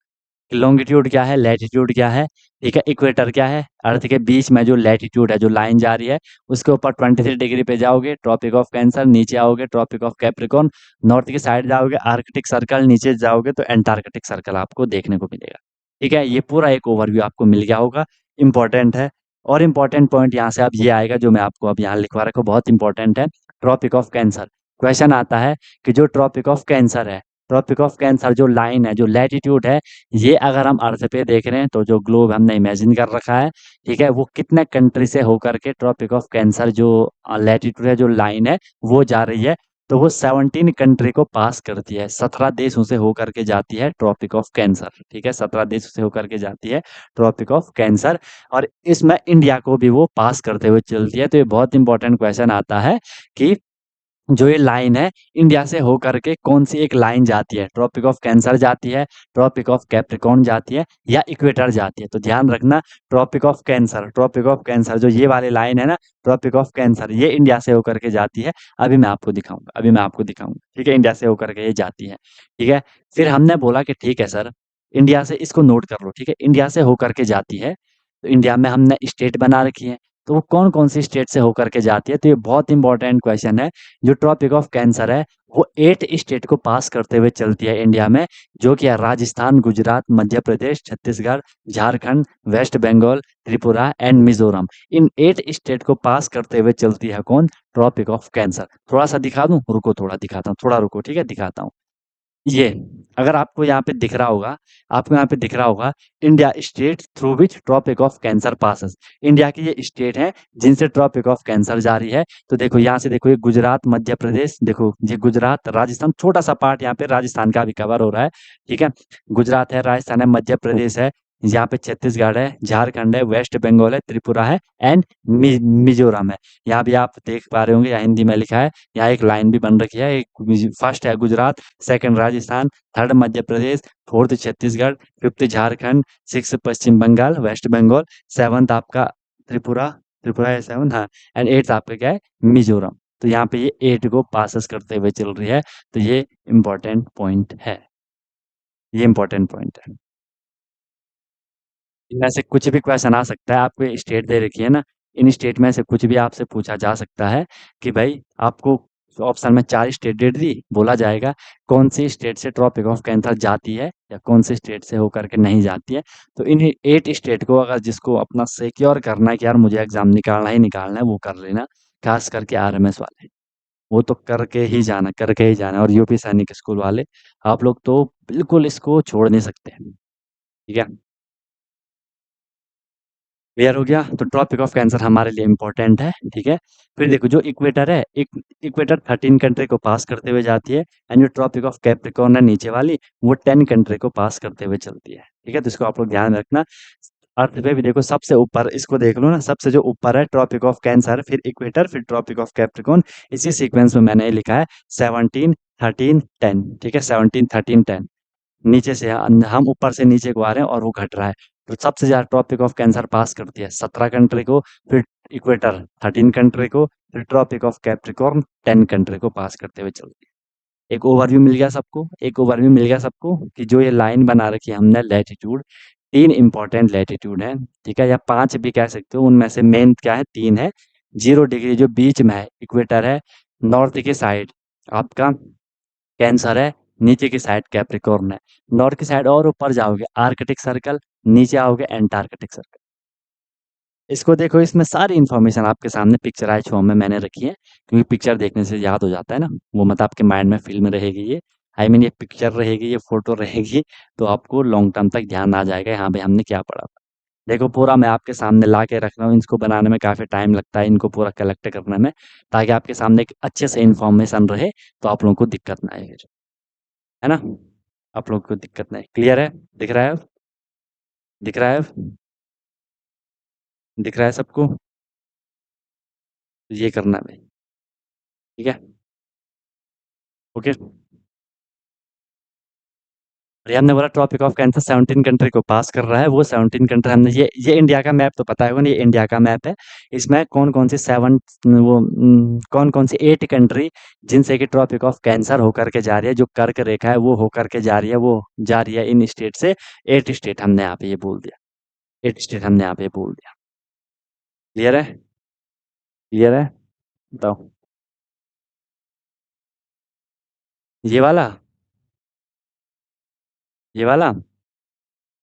कि लॉन्गिट्यूड क्या है, लैटिट्यूड क्या है, ठीक है? इक्वेटर क्या है? अर्थ के बीच में जो लैटिट्यूड है, जो लाइन जा रही है, उसके ऊपर 23 डिग्री पे जाओगे ट्रॉपिक ऑफ कैंसर, नीचे आओगे ट्रॉपिक ऑफ कैप्रिकॉर्न, नॉर्थ की साइड जाओगे आर्कटिक सर्कल, नीचे जाओगे तो एंटार्कटिक सर्कल आपको देखने को मिलेगा। ठीक है? ये पूरा एक ओवरव्यू आपको मिल गया होगा, इंपॉर्टेंट है। और इंपॉर्टेंट पॉइंट यहाँ से अब ये आएगा जो मैं आपको अब यहाँ लिखवा रखा हूँ, बहुत इंपॉर्टेंट है। ट्रॉपिक ऑफ कैंसर, क्वेश्चन आता है कि जो ट्रॉपिक ऑफ कैंसर है, ट्रॉपिक ऑफ कैंसर जो लाइन है, जो लैटिट्यूड है, ये अगर हम अर्थ पे देख रहे हैं तो जो ग्लोब हमने इमेजिन कर रखा है, ठीक है, वो कितने कंट्री से होकर के ट्रॉपिक ऑफ कैंसर जो लैटिट्यूड है, जो लाइन है, वो जा रही है। तो वो 17 कंट्री को पास करती है, 17 देशों से होकर के जाती है ट्रॉपिक ऑफ कैंसर। ठीक है? 17 देशों से होकर के जाती है ट्रॉपिक ऑफ कैंसर। और इसमें इंडिया को भी वो पास करते हुए चलती है। तो ये बहुत इंपॉर्टेंट क्वेश्चन आता है कि जो ये लाइन है, इंडिया से होकर के कौन सी एक लाइन जाती है? ट्रॉपिक ऑफ कैंसर जाती है, ट्रॉपिक ऑफ कैप्रिकॉर्न जाती है, या इक्वेटर जाती है? तो ध्यान रखना, Tropic of Cancer, Tropic of Cancer जो ये वाली लाइन है ना, ट्रॉपिक ऑफ कैंसर, ये इंडिया से होकर के जाती है। अभी मैं आपको दिखाऊंगा, अभी मैं आपको दिखाऊंगा। ठीक है? इंडिया से होकर के ये जाती है। ठीक है? फिर हमने बोला कि ठीक है सर, इंडिया से, इसको नोट कर लो, ठीक है? इंडिया से होकर के जाती है, तो इंडिया में हमने स्टेट बना रखी है। तो वो कौन कौन सी स्टेट से होकर के जाती है? तो ये बहुत इंपॉर्टेंट क्वेश्चन है। जो ट्रॉपिक ऑफ कैंसर है वो 8 स्टेट को पास करते हुए चलती है इंडिया में, जो कि है राजस्थान, गुजरात, मध्य प्रदेश, छत्तीसगढ़, झारखंड, वेस्ट बंगाल, त्रिपुरा एंड मिजोरम। इन 8 स्टेट को पास करते हुए चलती है कौन? Tropic of Cancer. थोड़ा सा दिखा दूं? रुको, थोड़ा दिखाता हूँ, थोड़ा रुको, ठीक है, दिखाता हूँ। ये अगर आपको यहाँ पे दिख रहा होगा, आपको यहाँ पे दिख रहा होगा, India state through which Tropic of Cancer passes. India की ये स्टेट है जिनसे ट्रॉपिक ऑफ कैंसर जारी है। तो देखो यहाँ से, देखो ये गुजरात, मध्य प्रदेश, देखो ये गुजरात, राजस्थान, छोटा सा पार्ट यहाँ पे राजस्थान का भी कवर हो रहा है, ठीक है। गुजरात है, राजस्थान है, मध्य प्रदेश है, यहाँ पे छत्तीसगढ़ है, झारखंड है, वेस्ट बंगाल है, त्रिपुरा है एंड मिजोरम है। यहाँ भी आप देख पा रहे होंगे, यहाँ हिंदी में लिखा है, यहाँ एक लाइन भी बन रखी है। एक फर्स्ट है Gujarat, second Rajasthan, third Madhya Pradesh, fourth Chhattisgarh, fifth Jharkhand, six पश्चिम बंगाल, वेस्ट बंगाल, सेवंथ आपका त्रिपुरा, त्रिपुरा है सेवन, हाँ, एंड एट्थ आपका क्या है? मिजोरम। तो यहाँ पे ये 8 को पासेस करते हुए चल रही है। तो ये इम्पोर्टेंट पॉइंट है, ये इम्पोर्टेंट पॉइंट है। इनमें से कुछ भी क्वेश्चन आ सकता है। आपको स्टेट दे रखी है ना, इन स्टेट में से कुछ भी आपसे पूछा जा सकता है कि भाई आपको ऑप्शन में 4 स्टेट दे दी, बोला जाएगा कौन सी स्टेट से ट्रॉपिक ऑफ कैंसर जाती है या कौन सी स्टेट से होकर के नहीं जाती है। तो इन 8 स्टेट को अगर जिसको अपना सिक्योर करना है कि यार मुझे एग्जाम निकालना ही निकालना है, वो कर लेना। खास करके आरएमएस वाले, वो तो करके ही जाना, करके ही जाना। और यूपी सैनिक स्कूल वाले, आप लोग तो बिल्कुल इसको छोड़ नहीं सकते, ठीक है। क्लियर हो गया? तो ट्रॉपिक ऑफ कैंसर हमारे लिए इम्पोर्टेंट है, ठीक है। फिर देखो जो इक्वेटर है, इक्वेटर 13 कंट्री को पास करते हुए जाती है, एंड जो ट्रॉपिक ऑफ कैप्रिकॉर्न है नीचे वाली, वो 10 कंट्री को पास करते हुए चलती है, ठीक है। तो इसको आप लोग ध्यान रखना। अर्थ पे भी देखो सबसे ऊपर, इसको देख लो ना, सबसे जो ऊपर है ट्रॉपिक ऑफ कैंसर, फिर इक्वेटर, फिर ट्रॉपिक ऑफ कैप्रिकॉर्न। इसी सीक्वेंस में मैंने लिखा है 17, 13, 10, ठीक है, 17, 13, 10। नीचे से हम ऊपर से नीचे को आ रहे हैं और वो घट रहा है। तो सबसे ज्यादा ट्रॉपिक ऑफ कैंसर पास करती है 17 कंट्री को, फिर इक्वेटर 13 कंट्री को, फिर ट्रॉपिक ऑफ कैप्रिकॉर्न 10 कंट्री को पास करते हुए चलती है। एक ओवरव्यू मिल गया सबको, एक ओवरव्यू मिल गया सबको कि जो ये लाइन बना रखी है हमने लैटिट्यूड, 3 इंपॉर्टेंट लैटिट्यूड है, ठीक है, या 5 भी कह सकते हो। उनमें से मेन क्या है? 3 है। 0 डिग्री जो बीच में है, इक्वेटर है, नॉर्थ की साइड आपका कैंसर है, नीचे की साइड कैप्रिकॉर्न है। नॉर्थ की साइड और ऊपर जाओगे आर्कटिक सर्कल, नीचे आओगे एंटार्कटिक सर्कल। इसको देखो, इसमें सारी इन्फॉर्मेशन आपके सामने पिक्चराइज फॉर्म में मैंने रखी है, क्योंकि पिक्चर देखने से याद हो जाता है ना, वो मतलब आपके माइंड में फिल्म रहेगी ये, आई मीन ये पिक्चर रहेगी, ये फोटो रहेगी। तो आपको लॉन्ग टर्म तक ध्यान आ जाएगा हाँ भाई हमने क्या पढ़ा था। देखो पूरा मैं आपके सामने ला के रख रहा हूँ, इनको बनाने में काफ़ी टाइम लगता है, इनको पूरा कलेक्ट करने में, ताकि आपके सामने एक अच्छे से इन्फॉर्मेशन रहे, तो आप लोगों को दिक्कत ना आए, है ना। आप लोग को दिक्कत नहीं, क्लियर है? दिख रहा है अब? दिख रहा है अब? दिख रहा है सबको? तो ये करना है भाई, ठीक है, ओके। और ये हमने बोला ट्रॉपिक ऑफ कैंसर 17 कंट्री को पास कर रहा है, वो 17 कंट्री हमने, ये इंडिया का मैप तो पता है, ये इंडिया का मैप है। इसमें कौन कौन सी कौन कौन सी 8 कंट्री जिनसे कि ट्रॉपिक ऑफ कैंसर होकर के जा रही है, जो कर्क रेखा है वो होकर के जा रही है, वो जा रही है इन स्टेट से। 8 स्टेट हमने यहाँ पे ये बोल दिया, 8 स्टेट हमने यहाँ पे बोल दिया। क्लियर है? क्लियर है? बताओ। ये वाला, ये वाला,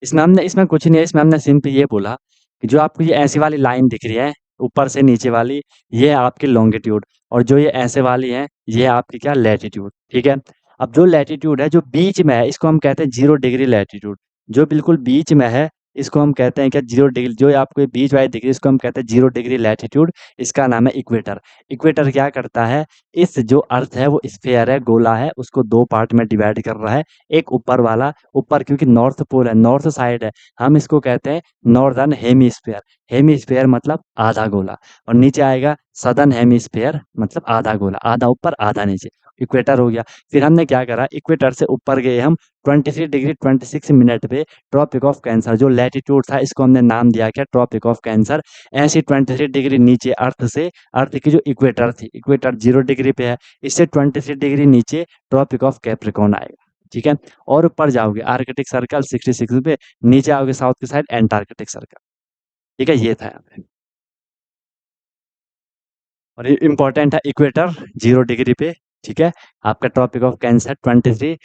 इसमें कुछ नहीं है, इसमें हमने सिंपल ये बोला कि जो आपको ये ऐसी वाली लाइन दिख रही है ऊपर से नीचे वाली, ये है आपकी लॉन्गिट्यूड, और जो ये ऐसे वाली है ये है आपकी क्या? लैटिट्यूड, ठीक है। अब जो लैटिट्यूड है जो बीच में है, इसको हम कहते हैं 0 डिग्री लैटिट्यूड। जो बिल्कुल बीच में है, इसको हम कहते हैं क्या? 0 डिग्री। जो आपको ये बीच वाली दिख रही है, इसको हम कहते हैं 0 डिग्री लैटिट्यूड। इसका नाम है इक्वेटर। इक्वेटर क्या करता है? इस जो अर्थ है वो स्फेयर है, गोला है, उसको 2 पार्ट में डिवाइड कर रहा है। एक ऊपर वाला, ऊपर क्योंकि नॉर्थ पोल है, नॉर्थ साइड है, हम इसको कहते हैं नॉर्दर्न हेमीस्फेयर। हेमीस्फेयर मतलब आधा गोला। और नीचे आएगा सदर्न हेमीस्फेयर, मतलब आधा गोला, आधा ऊपर आधा नीचे, इक्वेटर हो गया। फिर हमने क्या करा, इक्वेटर से ऊपर गए हम 23 डिग्री 26 मिनट पे, ट्रॉपिक ऑफ कैंसर जो लैटिट्यूड था, इसको हमने नाम दिया क्या? Tropic of Cancer. ऐसी 23 डिग्री नीचे अर्थ से, अर्थ की जो इक्वेटर थी, इक्वेटर 0 डिग्री पे है, इससे 23 डिग्री नीचे ट्रॉपिक ऑफ कैप्रिकॉर्न आएगा, ठीक है। और ऊपर जाओगे आर्कटिक सर्कल 66 पे, नीचे आओगे साउथ की साइड एंटार्कटिक सर्कल, ठीक है। ये था यहाँ पे। और ये इंपॉर्टेंट है, इक्वेटर 0 डिग्री पे, ठीक है। आपका Tropic of Cancer 23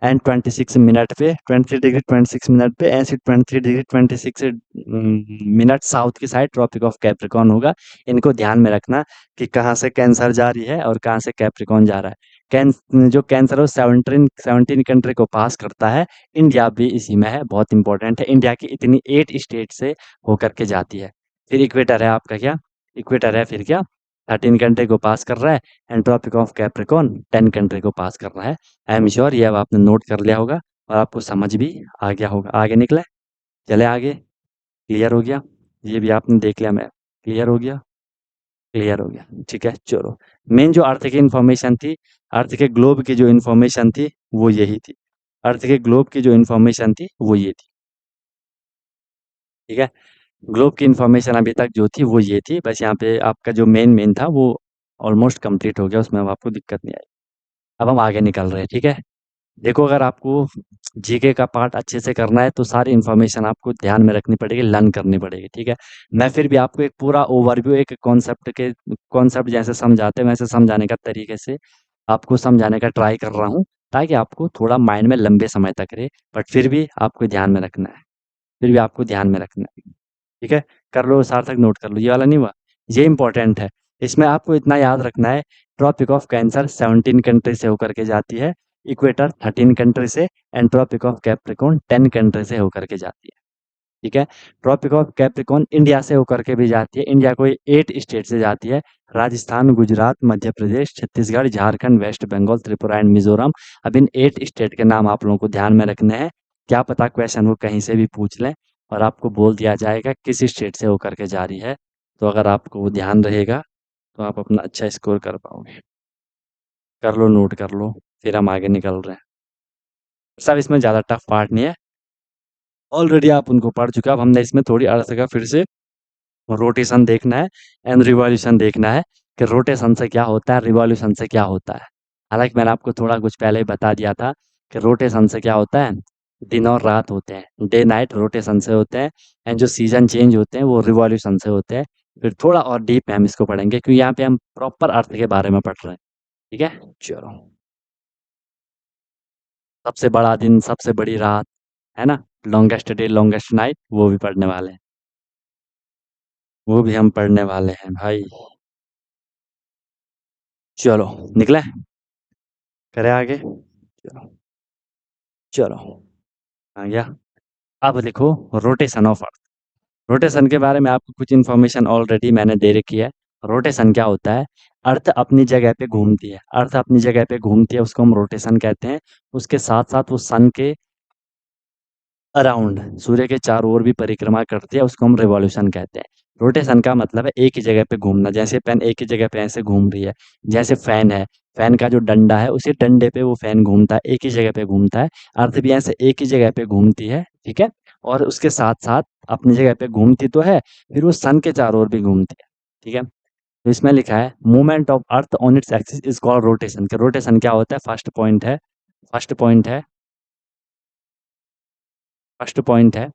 and 26 minute पे, 23 डिग्री 26 मिनट पे, ऐसे 23 डिग्री 26 मिनट साउथ की साइड ट्रॉपिक ऑफ कैप्रिकॉन होगा। इनको ध्यान में रखना कि कहाँ से कैंसर जा रही है और कहाँ से कैप्रिकॉन जा रहा है। जो कैंसर है वो 17 कंट्री को पास करता है। इंडिया भी इसी में है, बहुत इंपॉर्टेंट है। इंडिया की इतनी 8 स्टेट से होकर के जाती है। फिर इक्वेटर है आपका क्या, इक्वेटर है फिर क्या, 13 कंट्री को पास कर रहा है। And Tropic of Capricorn 10 country को पास कर रहा है। आई एम श्योर ये अब आपने नोट कर लिया होगा और आपको समझ भी आ गया होगा। आगे निकले, चले आगे। क्लियर हो गया, ये भी आपने देख लिया, मैं क्लियर हो गया, क्लियर हो गया, ठीक है। चलो, मेन जो अर्थ की इन्फॉर्मेशन थी, अर्थ के ग्लोब की जो इन्फॉर्मेशन थी वो यही थी। अर्थ के ग्लोब की जो इन्फॉर्मेशन थी वो ये थी, ठीक है। ग्लोब की इन्फॉर्मेशन अभी तक जो थी वो ये थी, बस यहाँ पे आपका जो मेन मेन था वो ऑलमोस्ट कंप्लीट हो गया, उसमें अब आपको दिक्कत नहीं आई। अब हम आगे निकल रहे हैं, ठीक है। देखो, अगर आपको जीके का पार्ट अच्छे से करना है तो सारी इन्फॉर्मेशन आपको ध्यान में रखनी पड़ेगी, लर्न करनी पड़ेगी, ठीक है। मैं फिर भी आपको एक पूरा ओवरव्यू, एक कॉन्सेप्ट जैसे समझाते हैं वैसे समझाने का तरीके से आपको समझाने का ट्राई कर रहा हूँ, ताकि आपको थोड़ा माइंड में लंबे समय तक रहे। बट फिर भी आपको ध्यान में रखना है, फिर भी आपको ध्यान में रखना है, ठीक है। कर लो, सार्थक नोट कर लो, ये वाला नहीं हुआ, ये इंपॉर्टेंट है। इसमें आपको इतना याद रखना है, ट्रॉपिक ऑफ कैंसर 17 कंट्री से होकर के जाती है, इक्वेटर 13 कंट्री से, and Tropic of Capricorn 10 country से होकर के जाती है, ठीक है। ट्रॉपिक ऑफ कैप्रिकॉर्न इंडिया से होकर के भी जाती है, इंडिया को 8 स्टेट से जाती है, राजस्थान, गुजरात, मध्य प्रदेश, छत्तीसगढ़, झारखंड, वेस्ट बंगाल, त्रिपुरा एंड मिजोरम। अब इन 8 स्टेट के नाम आप लोगों को ध्यान में रखने हैं। क्या पता क्वेश्चन वो कहीं से भी पूछ लें और आपको बोल दिया जाएगा किस स्टेट से होकर के जा रही है। तो अगर आपको वो ध्यान रहेगा तो आप अपना अच्छा स्कोर कर पाओगे। कर लो, नोट कर लो, फिर हम आगे निकल रहे हैं। सब इसमें ज़्यादा टफ पार्ट नहीं है, ऑलरेडी आप उनको पढ़ चुके हो। अब हमने इसमें थोड़ी अर्थ का फिर से रोटेशन देखना है एंड रिवॉल्यूशन देखना है, कि रोटेशन से क्या होता है, रिवॉल्यूशन से क्या होता है। हालांकि मैंने आपको थोड़ा कुछ पहले ही बता दिया था कि रोटेशन से क्या होता है, दिन और रात होते हैं, डे नाइट रोटेशन से होते हैं। एंड जो सीजन चेंज होते हैं वो रिवॉल्यूशन से होते हैं। फिर थोड़ा और डीप में हम इसको पढ़ेंगे, क्योंकि यहाँ पे हम प्रॉपर अर्थ के बारे में पढ़ रहे हैं, ठीक है। चलो, सबसे बड़ा दिन, सबसे बड़ी रात, है ना, लॉन्गेस्ट डे लॉन्गेस्ट नाइट, वो भी पढ़ने वाले हैं, वो भी हम पढ़ने वाले हैं भाई। चलो, निकले, करें आगे, चलो, चलो, आ गया। अब देखो, रोटेशन ऑफ अर्थ। रोटेशन के बारे में आपको कुछ इन्फॉर्मेशन ऑलरेडी मैंने दे रखी है। रोटेशन क्या होता है, अर्थ अपनी जगह पे घूमती है, अर्थ अपनी जगह पे घूमती है, उसको हम रोटेशन कहते हैं। उसके साथ साथ वो सन के अराउंड, सूर्य के चारों ओर भी परिक्रमा करती है, उसको हम रिवॉल्यूशन कहते हैं। रोटेशन का मतलब है एक ही जगह पे घूमना, जैसे पेन एक ही जगह पे ऐसे घूम रही है। जैसे फैन है, फैन का जो डंडा है उसी डंडे पे वो फैन घूमता है, एक ही जगह पे घूमता है। अर्थ भी ऐसे एक ही जगह पे घूमती है, ठीक है। और उसके साथ साथ अपनी जगह पे घूमती तो है, फिर वो सन के चारों ओर भी घूमती है, ठीक है। तो इसमें लिखा है movement of earth on its axis is called rotation. के रोटेशन क्या होता है, फर्स्ट पॉइंट है, फर्स्ट पॉइंट है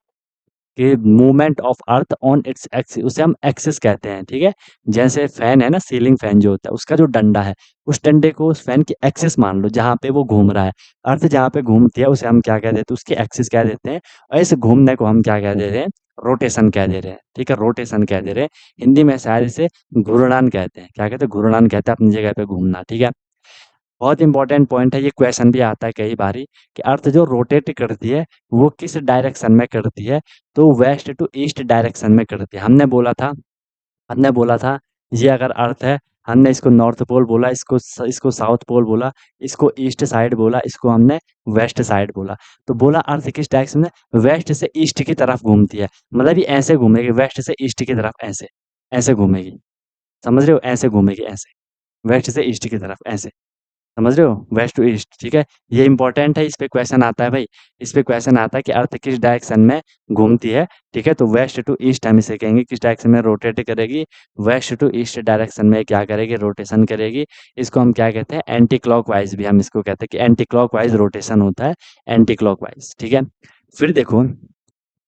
कि movement of earth on its axis, उसे हम एक्सिस कहते हैं, ठीक है। जैसे फैन है ना, सीलिंग फैन जो होता है, उसका जो डंडा है, उस डंडे को उस फैन की एक्सिस मान लो, जहाँ पे वो घूम रहा है। अर्थ जहाँ पे घूमती है उसे हम क्या कह देते हैं, उसकी एक्सिस कह देते हैं। और इस घूमने को हम क्या कह दे रहे हैं, रोटेशन कह दे रहे हैं, ठीक है, रोटेशन कह दे रहे हैं। हिंदी में शायद इसे घूर्णन कहते हैं, क्या कहते हैं, घूर्णन कहते हैं, अपनी जगह पे घूमना, ठीक है। बहुत इंपॉर्टेंट पॉइंट है, ये क्वेश्चन भी आता है कई बारी, कि अर्थ जो रोटेट करती है वो किस डायरेक्शन में करती है, तो वेस्ट टू ईस्ट डायरेक्शन में करती है। हमने बोला था ये अगर अर्थ है, हमने इसको नॉर्थ पोल बोला, इसको साउथ पोल बोला, इसको ईस्ट साइड बोला, इसको हमने वेस्ट साइड बोला। तो बोला अर्थ किस डायरेक्शन में, वेस्ट से ईस्ट की तरफ घूमती है, मतलब ये ऐसे घूमेगी, वेस्ट से ईस्ट की तरफ, ऐसे ऐसे घूमेगी, समझ रहे हो, ऐसे घूमेगी, ऐसे वेस्ट से ईस्ट की तरफ, ऐसे, समझ रहे हो, वेस्ट टू ईस्ट, ठीक है। ये इंपॉर्टेंट है, इस पे क्वेश्चन आता है भाई। इस पे क्वेश्चन आता है कि अर्थ किस डायरेक्शन में घूमती है, ठीक है। तो वेस्ट टू ईस्ट हम इसे कहेंगे, किस डायरेक्शन में रोटेट करेगी, वेस्ट टू ईस्ट डायरेक्शन में क्या करेगी, रोटेशन करेगी। इसको हम क्या कहते हैं, एंटी क्लॉकवाइज भी हम इसको कहते हैं, कि एंटी क्लॉकवाइज रोटेशन होता है, एंटी क्लॉकवाइज, ठीक है। फिर देखो,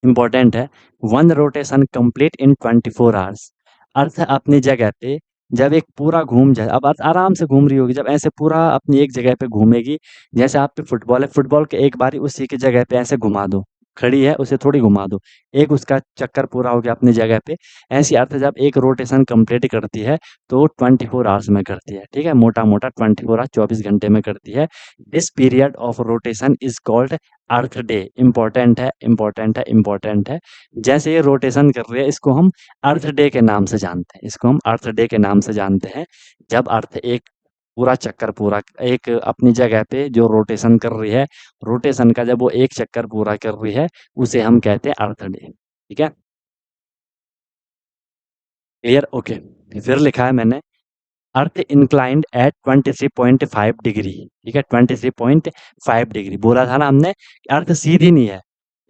इंपॉर्टेंट है, one rotation complete in 24 hours. Earth अपनी जगह पे जब एक पूरा घूम जाए, अब आराम से घूम रही होगी, जब ऐसे पूरा अपनी एक जगह पे घूमेगी, जैसे आप पे फुटबॉल है, फुटबॉल के एक बारी उसी की जगह पे ऐसे घुमा दो, खड़ी है उसे थोड़ी घुमा दो, एक उसका चक्कर पूरा हो गया अपनी जगह पे। ऐसी अर्थ जब एक रोटेशन कंप्लीट करती है तो 24 आवर्स में करती है, ठीक है, मोटा मोटा 24 आवर 24 घंटे में करती है। This period of rotation is called earth day. Important है, इंपॉर्टेंट है, इंपॉर्टेंट है। जैसे ये रोटेशन कर रही है, इसको हम अर्थ डे के नाम से जानते हैं, इसको हम अर्थ डे के नाम से जानते हैं। जब अर्थ एक पूरा चक्कर पूरा एक अपनी जगह पे जो रोटेशन कर रही है, रोटेशन का जब वो एक चक्कर पूरा कर रही है, उसे हम कहते हैं अर्थ डे। ठीक है, क्लियर, ओके। फिर लिखा है मैंने, अर्थ इंक्लाइंड एट 23.5 डिग्री। ठीक है, 23.5 डिग्री बोला था ना हमने कि अर्थ सीधी नहीं है।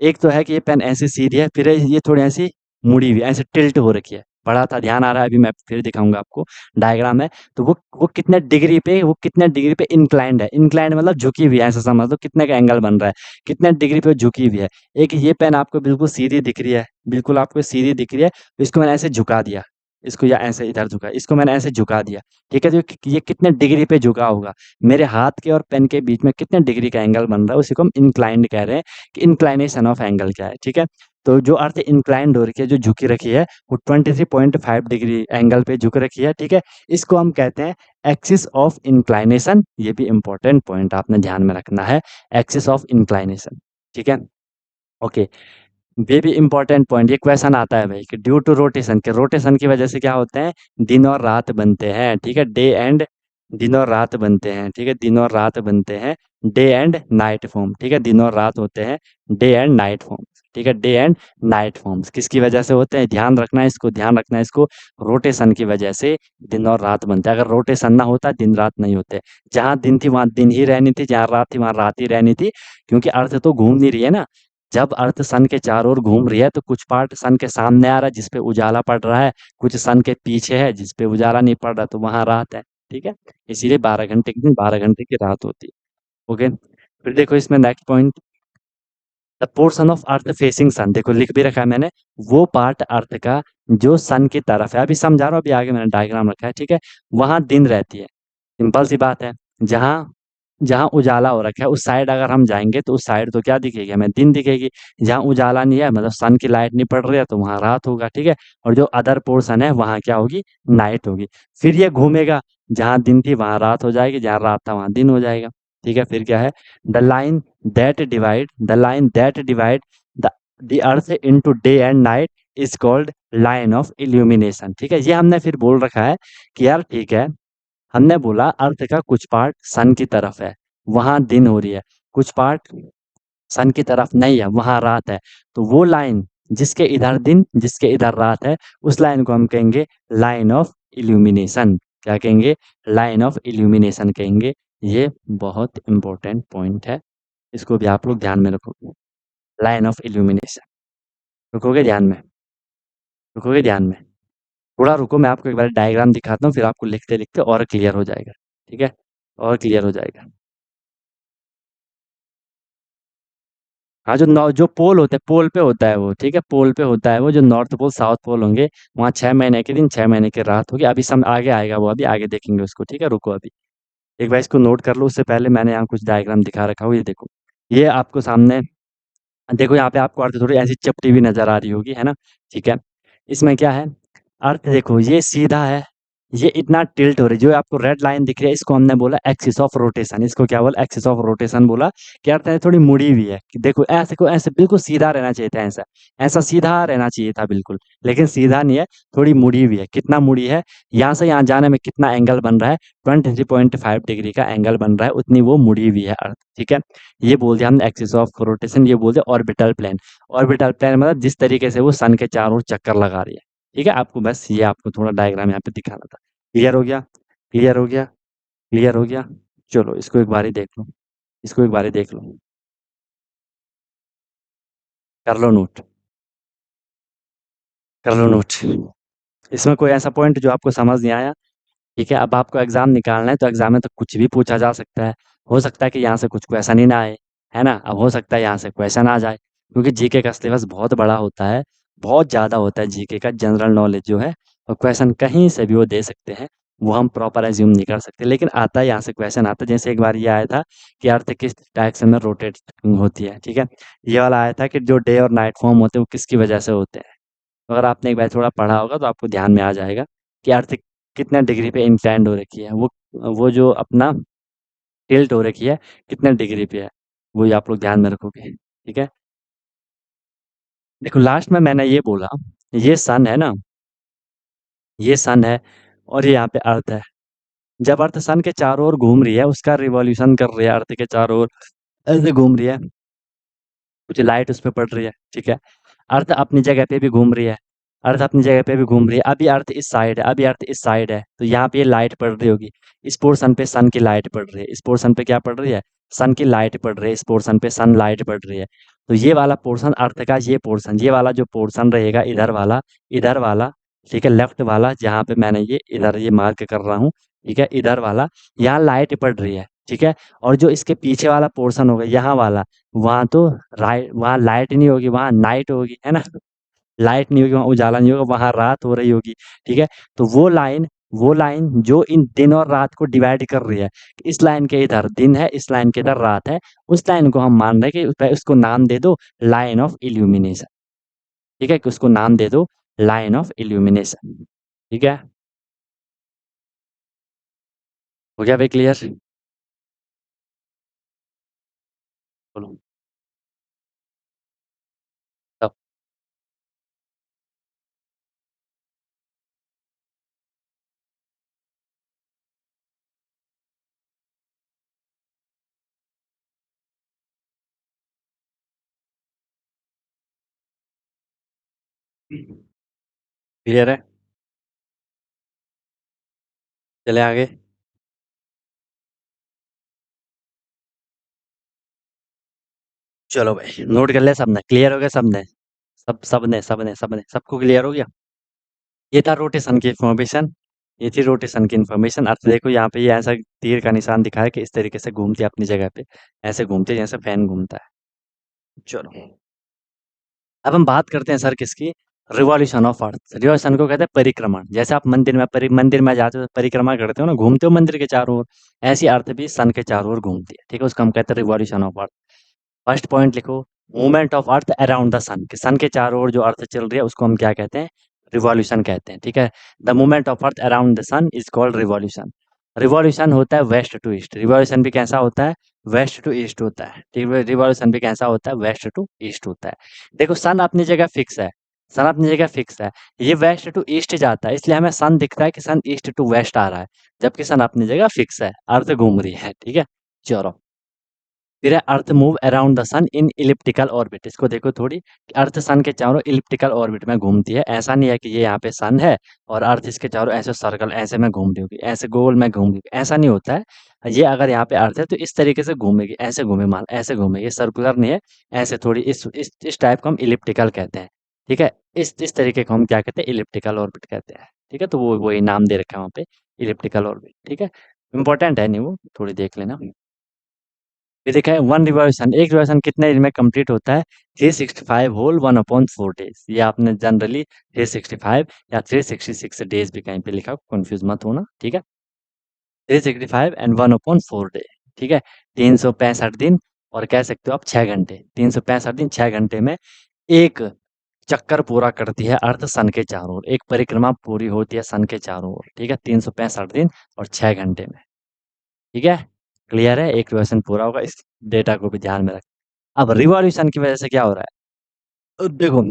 एक तो है कि ये पेन ऐसे सीधी है, फिर ये थोड़ी ऐसी मुड़ी हुई, ऐसे टिल्ट हो रखी है, पढ़ा था, ध्यान आ रहा है, अभी मैं फिर दिखाऊंगा आपको, डायग्राम है। तो वो कितने डिग्री पे इंक्लाइंड है, इंक्लाइंड मतलब झुकी हुई है, ऐसा समझ लो कितने का एंगल बन रहा है, कितने डिग्री पे झुकी हुई है। एक ये पेन आपको बिल्कुल सीधी दिख रही है, बिल्कुल आपको सीधी दिख रही है, तो इसको मैंने ऐसे झुका दिया, इसको, या ऐसे इधर झुका, इसको मैंने ऐसे झुका दिया। ठीक है, तो ये कितने डिग्री पे झुका होगा, मेरे हाथ के और पेन के बीच में कितने डिग्री का एंगल बन रहा है, उसी को हम इंक्लाइंड कह रहे हैं कि इंक्लाइनेशन ऑफ एंगल क्या है। ठीक है, तो जो अर्थ इंक्लाइंड हो रखी है, जो झुकी रखी है, वो 23.5 डिग्री एंगल पे झुक रखी है। ठीक है, इसको हम कहते हैं एक्सिस ऑफ इंक्लाइनेशन। ये भी इंपॉर्टेंट पॉइंट आपने ध्यान में रखना है, एक्सिस ऑफ इंक्लाइनेशन। ठीक है, ओके। ये भी इंपॉर्टेंट पॉइंट, ये क्वेश्चन आता है भाई कि ड्यू टू रोटेशन, के रोटेशन की वजह से क्या होते हैं, दिन और रात बनते हैं। ठीक है, डे एंड, दिन और रात बनते हैं। ठीक है, दिन और रात बनते हैं, डे एंड नाइट फॉर्म। ठीक है, दिन और रात होते हैं, डे एंड नाइट फॉर्म। ठीक है, डे एंड नाइट फॉर्म्स किसकी वजह से होते हैं, ध्यान रखना है इसको, ध्यान रखना है इसको, रोटेशन की वजह से दिन और रात बनते हैं। अगर रोटेशन ना होता, दिन रात नहीं होते। जहां दिन थी वहां दिन ही रहनी थी, जहां रात थी वहां रात ही रहनी थी, क्योंकि अर्थ तो घूम नहीं रही है ना। जब अर्थ सन के चारों ओर घूम रही है, तो कुछ पार्ट सन के सामने आ रहा है जिसपे उजाला पड़ रहा है, कुछ सन के पीछे है जिसपे उजाला नहीं पड़ रहा, तो वहां रात है। ठीक है, इसीलिए 12 घंटे के दिन 12 घंटे की रात होती है। ओके, फिर देखो इसमें next point, the portion of earth facing sun, देखो लिख भी रखा है मैंने, वो पार्ट अर्थ का जो सन की तरफ है, अभी समझा रहा हूँ, अभी आगे मैंने डायग्राम रखा है। ठीक है, वहां दिन रहती है, सिंपल सी बात है। जहाँ जहाँ उजाला हो रखा है उस साइड अगर हम जाएंगे, तो उस साइड तो क्या दिखेगी हमें, दिन दिखेगी। जहाँ उजाला नहीं है, मतलब सन की लाइट नहीं पड़ रही है, तो वहां रात होगा। ठीक है, और जो अदर पोर्शन है वहां क्या होगी, नाइट होगी। फिर ये घूमेगा, जहाँ दिन थी वहां रात हो जाएगी, जहाँ रात था वहां दिन हो जाएगा। ठीक है, फिर क्या है, the line that divide the the earth into day and night is called line of illumination. ठीक है, ये हमने फिर बोल रखा है कि यार ठीक है, हमने बोला अर्थ का कुछ पार्ट सन की तरफ है, वहां दिन हो रही है, कुछ पार्ट सन की तरफ नहीं है, वहां रात है। तो वो लाइन जिसके इधर दिन, जिसके इधर रात है, उस लाइन को हम कहेंगे लाइन ऑफ इल्यूमिनेशन। क्या कहेंगे, लाइन ऑफ इल्यूमिनेशन कहेंगे। ये बहुत इंपॉर्टेंट पॉइंट है, इसको भी आप लोग ध्यान में रखोगे, लाइन ऑफ इल्यूमिनेशन। रुकोगे ध्यान में, रुकोगे ध्यान में, थोड़ा रुको, मैं आपको एक बार डायग्राम दिखाता हूँ, फिर आपको लिखते लिखते और क्लियर हो जाएगा। ठीक है, और क्लियर हो जाएगा। हाँ, जो पोल होते हैं, पोल पे होता है वो। ठीक है, पोल पे होता है वो, जो नॉर्थ पोल साउथ पोल होंगे, वहाँ 6 महीने के दिन 6 महीने की रात होगी। अभी सम आगे आएगा वो, अभी आगे देखेंगे उसको। ठीक है, रुको अभी, एक बार इसको नोट कर लो, उससे पहले मैंने यहाँ कुछ डायग्राम दिखा रखा हो, ये देखो, ये आपको सामने देखो, यहाँ पे आपको अर्थ थोड़ी ऐसी चपटी हुई नजर आ रही होगी, है ना। ठीक है, इसमें क्या है, अर्थ देखो ये सीधा है, ये इतना टिल्ट हो रही है, जो आपको रेड लाइन दिख रही है, इसको हमने बोला एक्सिस ऑफ रोटेशन। इसको क्या बोला, एक्सिस ऑफ रोटेशन बोला। क्या अर्थ है, थोड़ी मुड़ी हुई है, कि देखो ऐसे को ऐसे बिल्कुल सीधा रहना चाहिए था, ऐसा ऐसा सीधा रहना चाहिए था बिल्कुल, लेकिन सीधा नहीं है, थोड़ी मुड़ी हुई है। कितना मुड़ी है, यहाँ से यहाँ जाने में कितना एंगल बन रहा है, 23.5 डिग्री का एंगल बन रहा है, उतनी वो मुड़ी हुई है अर्थ। ठीक है, ये बोल दिया हमने एक्सिस ऑफ रोटेशन, ये बोल दिया ऑर्बिटल प्लेन। ऑर्बिटल प्लेन मतलब जिस तरीके से वो सन के चारों ओर चक्कर लगा रही है। ठीक है, आपको बस ये आपको थोड़ा डायग्राम यहाँ पे दिखाना था। क्लियर हो गया, क्लियर हो गया, क्लियर हो गया। चलो इसको एक बारी देख लो, इसको एक बारी देख लो, कर लो नोट, कर लो नोट। इसमें कोई ऐसा पॉइंट जो आपको समझ नहीं आया। ठीक है, अब आपको एग्जाम निकालना है, तो एग्जाम में तो कुछ भी पूछा जा सकता है। हो सकता है कि यहाँ से कुछ क्वेश्चन ही ना आए, है ना। अब हो सकता है यहाँ से क्वेश्चन आ जाए, क्योंकि जीके का सिलेबस बहुत बड़ा होता है, बहुत ज़्यादा होता है जीके का, जनरल नॉलेज जो है और क्वेश्चन कहीं से भी वो दे सकते हैं, वो हम प्रॉपर एज्यूम नहीं कर सकते, लेकिन आता है यहाँ से क्वेश्चन आता है। जैसे एक बार ये आया था कि अर्थ किस डायरेक्शन में रोटेट होती है, ठीक है। ये वाला आया था कि जो डे और नाइट फॉर्म होते हैं वो किसकी वजह से होते हैं। तो अगर आपने एक बार थोड़ा पढ़ा होगा तो आपको ध्यान में आ जाएगा कि अर्थ कितने डिग्री पे इंक्लाइंड हो रखी है, वो जो अपना टिल्ट हो रखी है कितने डिग्री पे है, वही आप लोग ध्यान में रखोगे, ठीक है। देखो लास्ट में मैंने ये बोला, ये सन है ना, ये सन है और ये यहाँ पे अर्थ है। जब अर्थ सन के चारों ओर घूम रही है, उसका रिवॉल्यूशन कर रही है, अर्थ के चारों ओर ऐसे घूम रही है, कुछ लाइट उस पे पड़ रही है, ठीक है। अर्थ अपनी जगह पे भी घूम रही है, अर्थ अपनी जगह पे भी घूम रही है। अभी अर्थ इस साइड है, अभी अर्थ इस साइड है, तो यहाँ पे ये लाइट पड़ रही होगी। इस पोर्शन पे सन की लाइट पड़ रही है, इस पोर्शन पे क्या पड़ रही है, सन की लाइट पड़ रही है, इस पोर्शन पे सन लाइट पड़ रही है। तो ये वाला पोर्शन अर्थ का, ये पोर्शन, ये वाला जो पोर्शन रहेगा इधर वाला, ठीक है, लेफ्ट वाला, जहाँ पे मैंने ये इधर ये मार्क कर रहा हूँ, ठीक है, इधर वाला, यहाँ लाइट पड़ रही है, ठीक है। और जो इसके पीछे वाला पोर्शन होगा यहाँ वाला, वहाँ तो राइट, वहाँ लाइट नहीं होगी, वहाँ नाइट होगी, है ना। लाइट नहीं होगी, वहाँ उजाला नहीं होगा, वहाँ रात हो रही होगी, ठीक है। तो वो लाइन जो इन दिन और रात को डिवाइड कर रही है, इस लाइन के इधर दिन है, इस लाइन के इधर रात है, उस लाइन को हम मान रहे हैं कि उसको नाम दे दो लाइन ऑफ इल्यूमिनेशन, ठीक है, कि उसको नाम दे दो लाइन ऑफ इल्यूमिनेशन, ठीक है। हो गया भाई क्लियर? बोलो। तब क्लियर है, चले आगे। चलो भाई नोट कर लिया सबने, क्लियर हो गया सबने, सबने सबको क्लियर हो गया। ये था रोटेशन की इन्फॉर्मेशन, ये थी रोटेशन की इन्फॉर्मेशन। अब देखो यहाँ पे ये ऐसा तीर का निशान दिखा है कि इस तरीके से घूमती है अपनी जगह पे, ऐसे घूमती है जैसे फैन घूमता है। चलो अब हम बात करते हैं सर किसकी, रिवॉल्यूशन ऑफ अर्थ। रिवॉल्यूशन को कहते हैं परिक्रमण। जैसे आप मंदिर में जाते हो तो परिक्रमा करते हो ना, घूमते हो मंदिर के चारों ओर, ऐसी अर्थ भी सन के चारों ओर घूमती है, ठीक है। उसको हम कहते हैं revolution of earth. First point लिखो, movement of earth around the sun, कि सन के चारों ओर जो अर्थ चल रही है उसको हम क्या कहते हैं, रिवॉल्यूशन कहते हैं, ठीक है। The movement of earth around the sun is called revolution. Revolution होता है वेस्ट टू ईस्ट, रिवॉल्यूशन भी कैसा होता है, वेस्ट टू ईस्ट होता है, ठीक है। रिवॉल्यूशन भी कैसा होता है, वेस्ट टू ईस्ट होता है। देखो सन अपनी जगह फिक्स है, सन अपनी जगह फिक्स है, ये वेस्ट टू ईस्ट जाता है, इसलिए हमें सन दिखता है कि सन ईस्ट टू वेस्ट आ रहा है, जबकि सन अपनी जगह फिक्स है, अर्थ घूम रही है, ठीक है। चलो फिर है earth move around the sun in elliptical orbit. इसको देखो थोड़ी, कि अर्थ सन के चारों इलिप्टिकल ऑर्बिट में घूमती है। ऐसा नहीं है कि ये यहाँ पे सन है और अर्थ इसके चारों ऐसे सर्कल ऐसे में घूम रही होगी, ऐसे गोल में घूम रही होगी, ऐसा नहीं होता है। ये अगर यहाँ पे अर्थ है तो इस तरीके से घूमेगी, ऐसे घूमे मान, ऐसे घूमेगी, सर्कुलर नहीं है, ऐसे थोड़ी इस टाइप को हम इलिप्टिकल कहते हैं, ठीक है। इस तरीके को हम क्या कहते हैं, इलिप्टिकल ऑर्बिट कहते हैं, ठीक है। तो वो वही नाम दे रखा है वहाँ पे, इलिप्टिकल ऑर्बिट, ठीक है। इंपॉर्टेंट है नहीं वो, थोड़ी देख लेना। ये देखा है, वन रिवॉल्यूशन, एक रिवॉल्यूशन कितने दिन में कंप्लीट होता है, 365 होल 1/4 डेज। ये आपने जनरली 365 या 366 डेज भी कहीं पे लिखा, कंफ्यूज मत होना, ठीक है। 365 एंड 1/4 डे, ठीक है। 365 दिन, और कह सकते हो आप 6 घंटे, 365 दिन 6 घंटे में एक चक्कर पूरा करती है अर्थ सन के चारों ओर, एक परिक्रमा पूरी होती है सन के चारों ओर, ठीक है। 365 दिन और 6 घंटे में, ठीक है। क्लियर है, एक रिवॉल्यूशन पूरा होगा, इस डेटा को भी ध्यान में रख। अब रिवॉल्यूशन की वजह से क्या हो रहा है, देखो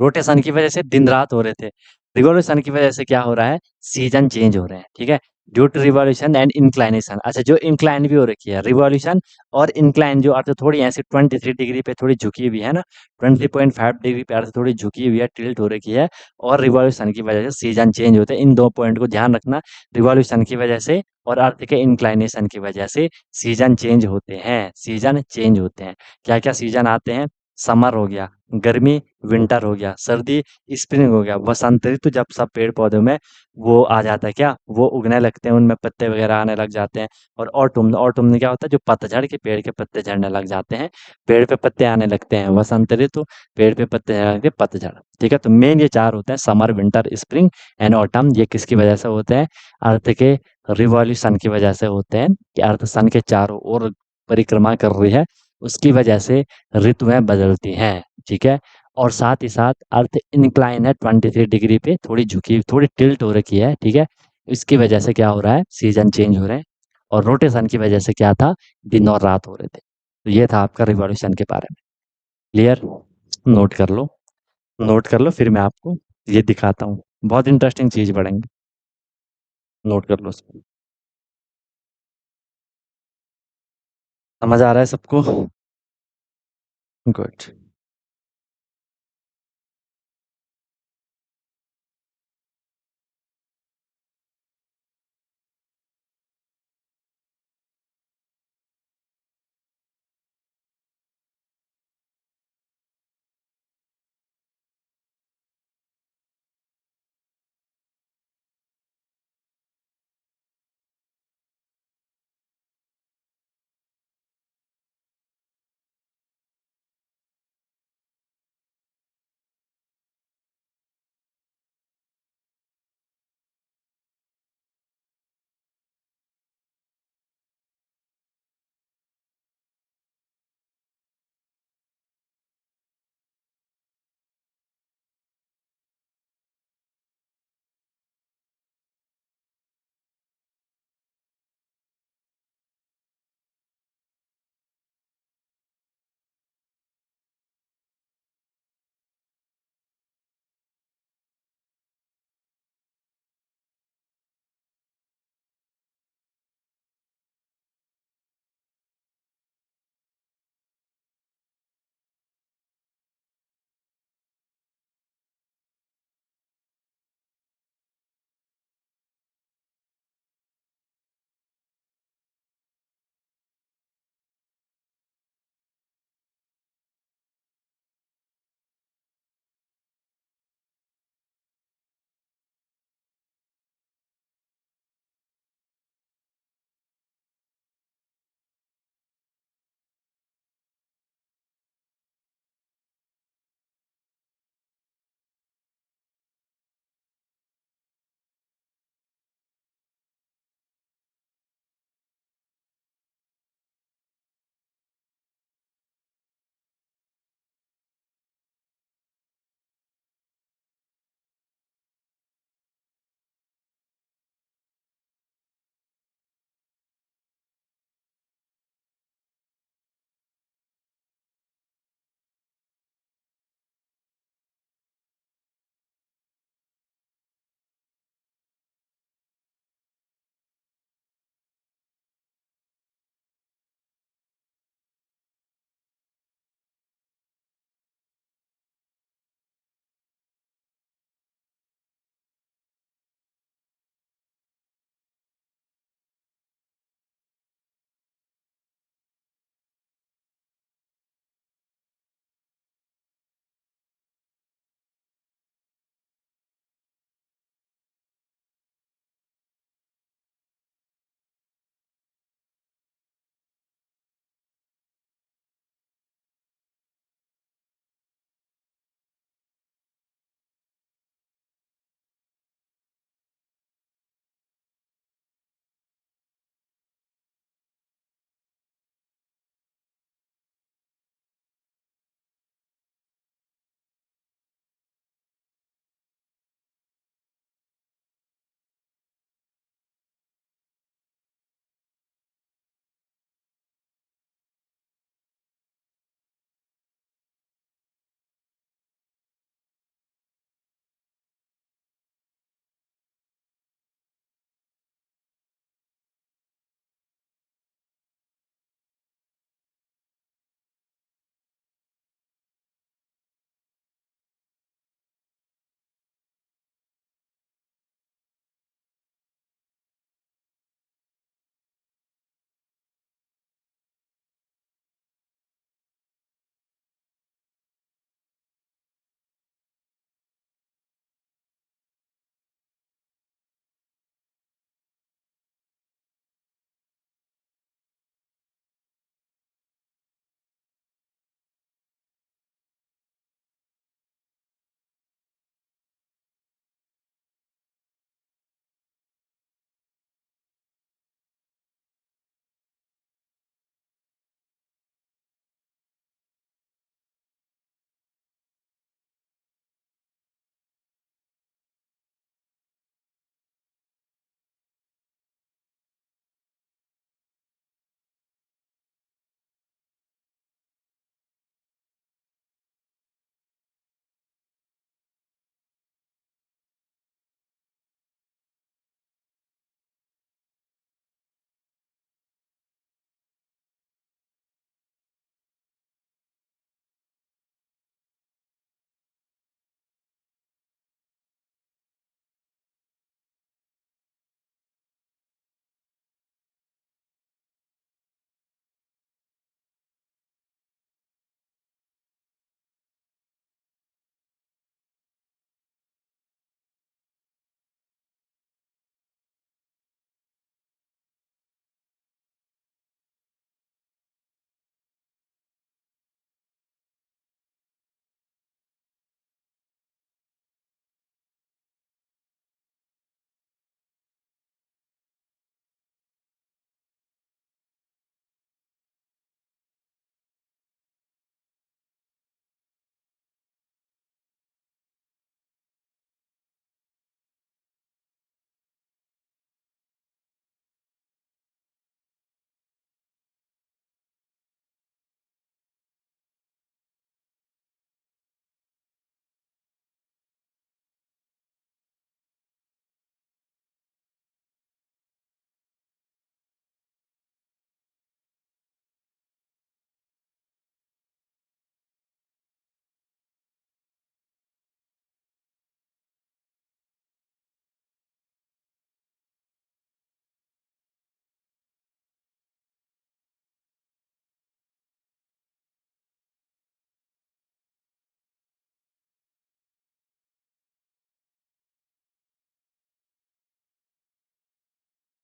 रोटेशन की वजह से दिन रात हो रहे थे, रिवॉल्यूशन की वजह से क्या हो रहा है, सीजन चेंज हो रहे हैं, ठीक है। Due to revolution and inclination, अच्छा जो इंक्लाइन भी हो रखी है, रिवॉल्यूशन और इंक्लाइन जो अर्थ थोड़ी ऐसे 23 डिग्री पे थोड़ी झुकी हुई है ना, 20.5 डिग्री पे अर्थ थोड़ी झुकी हुई है, टिल्ट हो रखी है, और रिवॉल्यूशन की वजह से सीजन चेंज होते हैं। इन दो पॉइंट को ध्यान रखना, रिवॉल्यूशन की वजह से और अर्थ के इंक्लाइनेशन की वजह से सीजन चेंज होते हैं, सीजन चेंज होते हैं। क्या क्या सीजन आते हैं, समर हो गया, गर्मी विंटर हो गया, सर्दी स्प्रिंग हो गया, वसंत ऋतु जब सब पेड़ पौधों में वो आ जाता है, क्या वो उगने लगते हैं, उनमें पत्ते वगैरह आने लग जाते हैं। और ऑटम, ऑटम में क्या होता है, जो पतझड़ के पेड़ के पत्ते झड़ने लग जाते हैं, पेड़ पे पत्ते आने लगते हैं। वसंत ऋतु, पेड़ पे पत्ते झड़ने लगते हैं, पतझड़। ठीक है, तो मेन ये चार होते हैं, summer winter spring and autumn. ये किसकी वजह से होते हैं? अर्थ के रिवॉल्यूशन की वजह से होते हैं, कि अर्थ सन के चारों ओर परिक्रमा कर रही है, उसकी वजह से ऋतुएं बदलती हैं। ठीक है, और साथ ही साथ अर्थ इंक्लाइन है 23 डिग्री पे, थोड़ी झुकी, थोड़ी टिल्ट हो रखी है। ठीक है, इसकी वजह से क्या हो रहा है, सीजन चेंज हो रहे हैं। और रोटेशन की वजह से क्या था, दिन और रात हो रहे थे। तो ये था आपका रिवॉल्यूशन के बारे में। क्लियर? नोट कर लो, नोट कर लो, फिर मैं आपको ये दिखाता हूँ, बहुत इंटरेस्टिंग चीज पढ़ेंगे। नोट कर लो उसको। समझ आ रहा है सबको? गुड।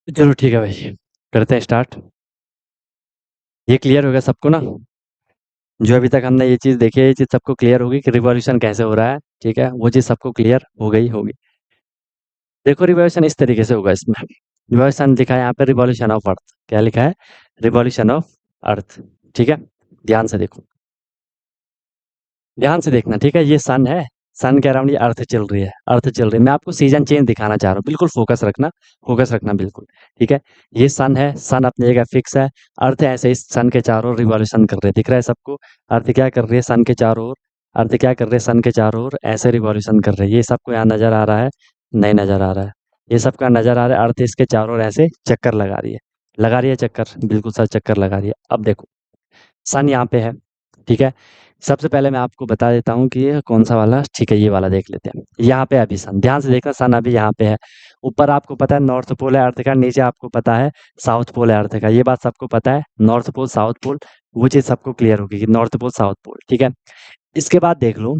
चलो ठीक है भाई, करते हैं स्टार्ट। ये क्लियर हो गया सबको ना? जो अभी तक हमने ये चीज़ देखी है, ये चीज़ सबको क्लियर होगी कि रिवॉल्यूशन कैसे हो रहा है, ठीक है? वो चीज़ सबको क्लियर हो गई होगी। देखो रिवॉल्यूशन इस तरीके से होगा इसमें। रिवॉल्यूशन लिखा है यहाँ पे, रिवॉल्यूशन ऑफ अर्थ। क्या लिखा है? रिवॉल्यूशन ऑफ अर्थ। ठीक है, ध्यान से देखो, ध्यान से देखना, ठीक है? ये सन है, सन के अराउंड ये अर्थ चल रही है, अर्थ चल रही है। मैं आपको सीजन चेंज दिखाना चाह रहा हूँ, बिल्कुल फोकस रखना, फोकस रखना बिल्कुल। ठीक है, ये सन है, सन अपनी जगह फिक्स है। अर्थ ऐसे इस सन के चारों ओर रिवॉल्यूशन कर रही है, दिख रहा है सबको? अर्थ क्या कर रही है सन के चारों ओर? अर्थ क्या कर रही है सन के चारों ओर? ऐसे रिवॉल्यूशन कर रही है। ये सबको यहाँ नजर आ रहा है? नहीं नजर आ रहा है? ये सबका नजर आ रहा है। अर्थ इसके चारों ओर ऐसे चक्कर लगा रही है, लगा रही है चक्कर, बिल्कुल सर चक्कर लगा रही है। अब देखो, सन यहाँ पे है, ठीक है? सबसे पहले मैं आपको बता देता हूँ कि ये कौन सा वाला, ठीक है ये वाला देख लेते हैं। यहाँ पे अभी सन, ध्यान से देखना, सन अभी यहाँ पे है। ऊपर आपको पता है नॉर्थ पोल है अर्थ का, नीचे आपको पता है साउथ पोल है अर्थ का। ये बात सबको पता है, नॉर्थ पोल साउथ पोल, वो चीज़ सबको क्लियर होगी कि नॉर्थ पोल साउथ पोल, ठीक है? इसके बाद देख लो,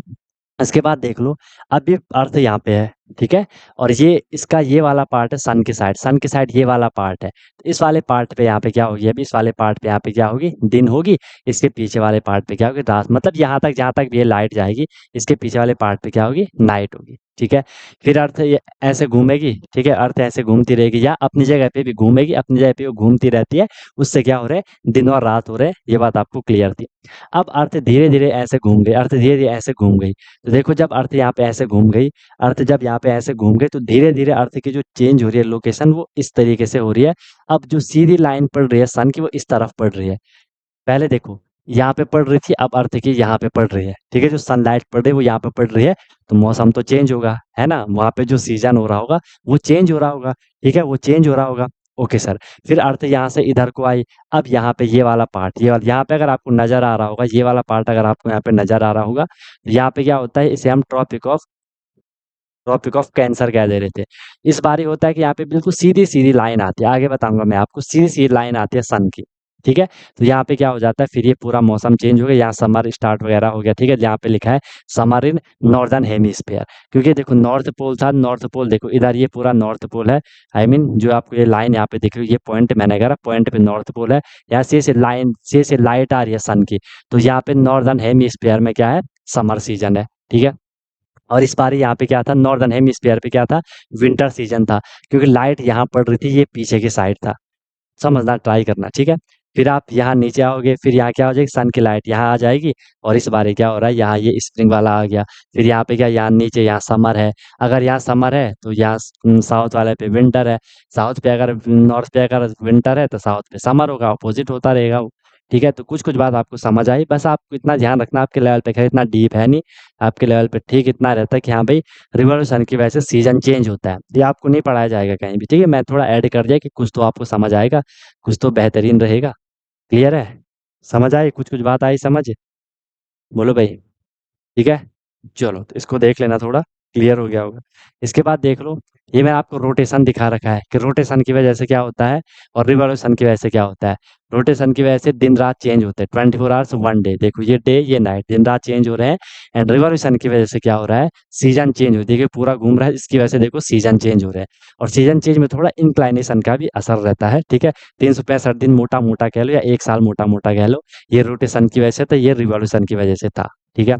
इसके बाद देख लो, अब ये अर्थ यहाँ पे है, ठीक है? और ये इसका ये वाला पार्ट है सन की साइड, सन की साइड ये वाला पार्ट है। तो इस वाले पार्ट पे यहाँ पे क्या होगी, अभी इस वाले पार्ट पे यहाँ पे क्या होगी, दिन होगी। इसके पीछे वाले पार्ट पे क्या होगी, रात। मतलब यहाँ तक जहाँ तक ये लाइट जाएगी, इसके पीछे वाले पार्ट पे क्या होगी, नाइट होगी, ठीक है? फिर अर्थ ये ऐसे घूमेगी, ठीक है? अर्थ ऐसे घूमती रहेगी, या अपनी जगह पे भी घूमेगी, अपनी जगह पे वो घूमती रहती है। उससे क्या हो रहा है, दिन और रात हो रहे हैं, ये बात आपको क्लियर थी। अब अर्थ धीरे धीरे ऐसे घूम गई, अर्थ धीरे धीरे ऐसे घूम गई। तो देखो जब अर्थ यहाँ पे ऐसे घूम गई, अर्थ जब यहाँ पे ऐसे घूम गई, तो धीरे धीरे अर्थ की जो चेंज हो रही है लोकेशन, वो इस तरीके से हो रही है। अब जो सीधी लाइन पड़ रही है सन की, वो इस तरफ पड़ रही है। पहले देखो यहाँ पे पड़ रही थी, अब अर्थ की यहाँ पे पड़ रही है, ठीक है? जो सनलाइट पड़ रही है वो यहाँ पे पड़ रही है, तो मौसम तो चेंज होगा, है ना? वहाँ पे जो सीजन हो रहा होगा वो चेंज हो रहा होगा, ठीक है? वो चेंज हो रहा होगा। ओके सर, फिर अर्थ यहाँ से इधर को आई। अब यहाँ पे ये वाला पार्ट, ये वाला यहाँ पे अगर आपको नजर आ रहा होगा, ये वाला पार्ट अगर आपको यहाँ पे नजर आ रहा होगा, तो यहाँ पे क्या होता है, इसे हम ट्रॉपिक ऑफ कैंसर कह दे रहे थे। इस बार ये होता है कि यहाँ पे बिल्कुल सीधी सीधी लाइन आती है, आगे बताऊंगा मैं आपको, सीधी सीधी लाइन आती है सन की, ठीक है? तो यहाँ पे क्या हो जाता है, फिर ये पूरा मौसम चेंज हो गया, यहाँ समर स्टार्ट वगैरह हो गया, ठीक है? यहाँ पे लिखा है समर इन नॉर्दर्न हेमिस्फीयर, क्योंकि देखो नॉर्थ पोल था, नॉर्थ पोल देखो इधर, ये पूरा नॉर्थ पोल है। आई मीन जो आपको ये लाइन यहाँ पे दिख रही है, ये पॉइंट मैंने कहा पॉइंट पे नॉर्थ पोल है। यहाँ से लाइन से लाइट आ रही है सन की, तो यहाँ पे नॉर्दर्न हेमिस्फीयर में क्या है, समर सीजन है, ठीक है? और इस बार यहाँ पे क्या था, नॉर्दर्न हेमिस्फीयर पे क्या था, विंटर सीजन था, क्योंकि लाइट यहाँ पड़ रही थी, ये पीछे की साइड था। समझना ट्राई करना, ठीक है? फिर आप यहाँ नीचे आओगे, फिर यहाँ क्या हो जाएगी, सन की लाइट यहाँ आ जाएगी, और इस बार क्या हो रहा है, यहाँ ये स्प्रिंग वाला आ गया। फिर यहाँ पे क्या, यहाँ नीचे यहाँ समर है। अगर यहाँ समर है तो यहाँ साउथ वाले पे विंटर है। साउथ पे अगर, नॉर्थ पे अगर विंटर है तो साउथ पे समर होगा, अपोजिट होता रहेगा वो, ठीक है? तो कुछ कुछ बात आपको समझ आई, बस आपको इतना ध्यान रखना, आपके लेवल पे खैर इतना डीप है नहीं, आपके लेवल पे ठीक इतना रहता है कि हाँ भाई, रिवॉल्यूशन की वजह से सीजन चेंज होता है। ये आपको नहीं पढ़ाया जाएगा कहीं भी, ठीक है? मैं थोड़ा ऐड कर दिया कि कुछ तो आपको समझ आएगा, कुछ तो बेहतरीन रहेगा। क्लियर है? समझ आई, कुछ कुछ बात आई समझ? बोलो भाई, ठीक है? चलो तो इसको देख लेना, थोड़ा क्लियर हो गया होगा। इसके बाद देख लो, ये मैंने आपको रोटेशन दिखा रखा है कि रोटेशन की वजह से क्या होता है, और रिवॉल्यूशन की वजह से क्या होता है। रोटेशन की वजह से दिन रात चेंज होते हैं, 24 आवर्स वन डे। देखो ये डे ये नाइट, दिन रात चेंज हो रहे हैं। एंड रिवॉल्यूशन की वजह से क्या हो रहा है, सीजन चेंज हो, देखिए पूरा घूम रहा है, इसकी वजह से देखो सीजन चेंज हो रहे हैं। और सीजन चेंज में थोड़ा इंक्लाइनेशन का भी असर रहता है, ठीक है? 365 दिन मोटा मोटा कह लो, या एक साल मोटा मोटा कह लो, ये रोटेशन की वजह से था, ये रिवॉल्यूशन की वजह से था, ठीक है?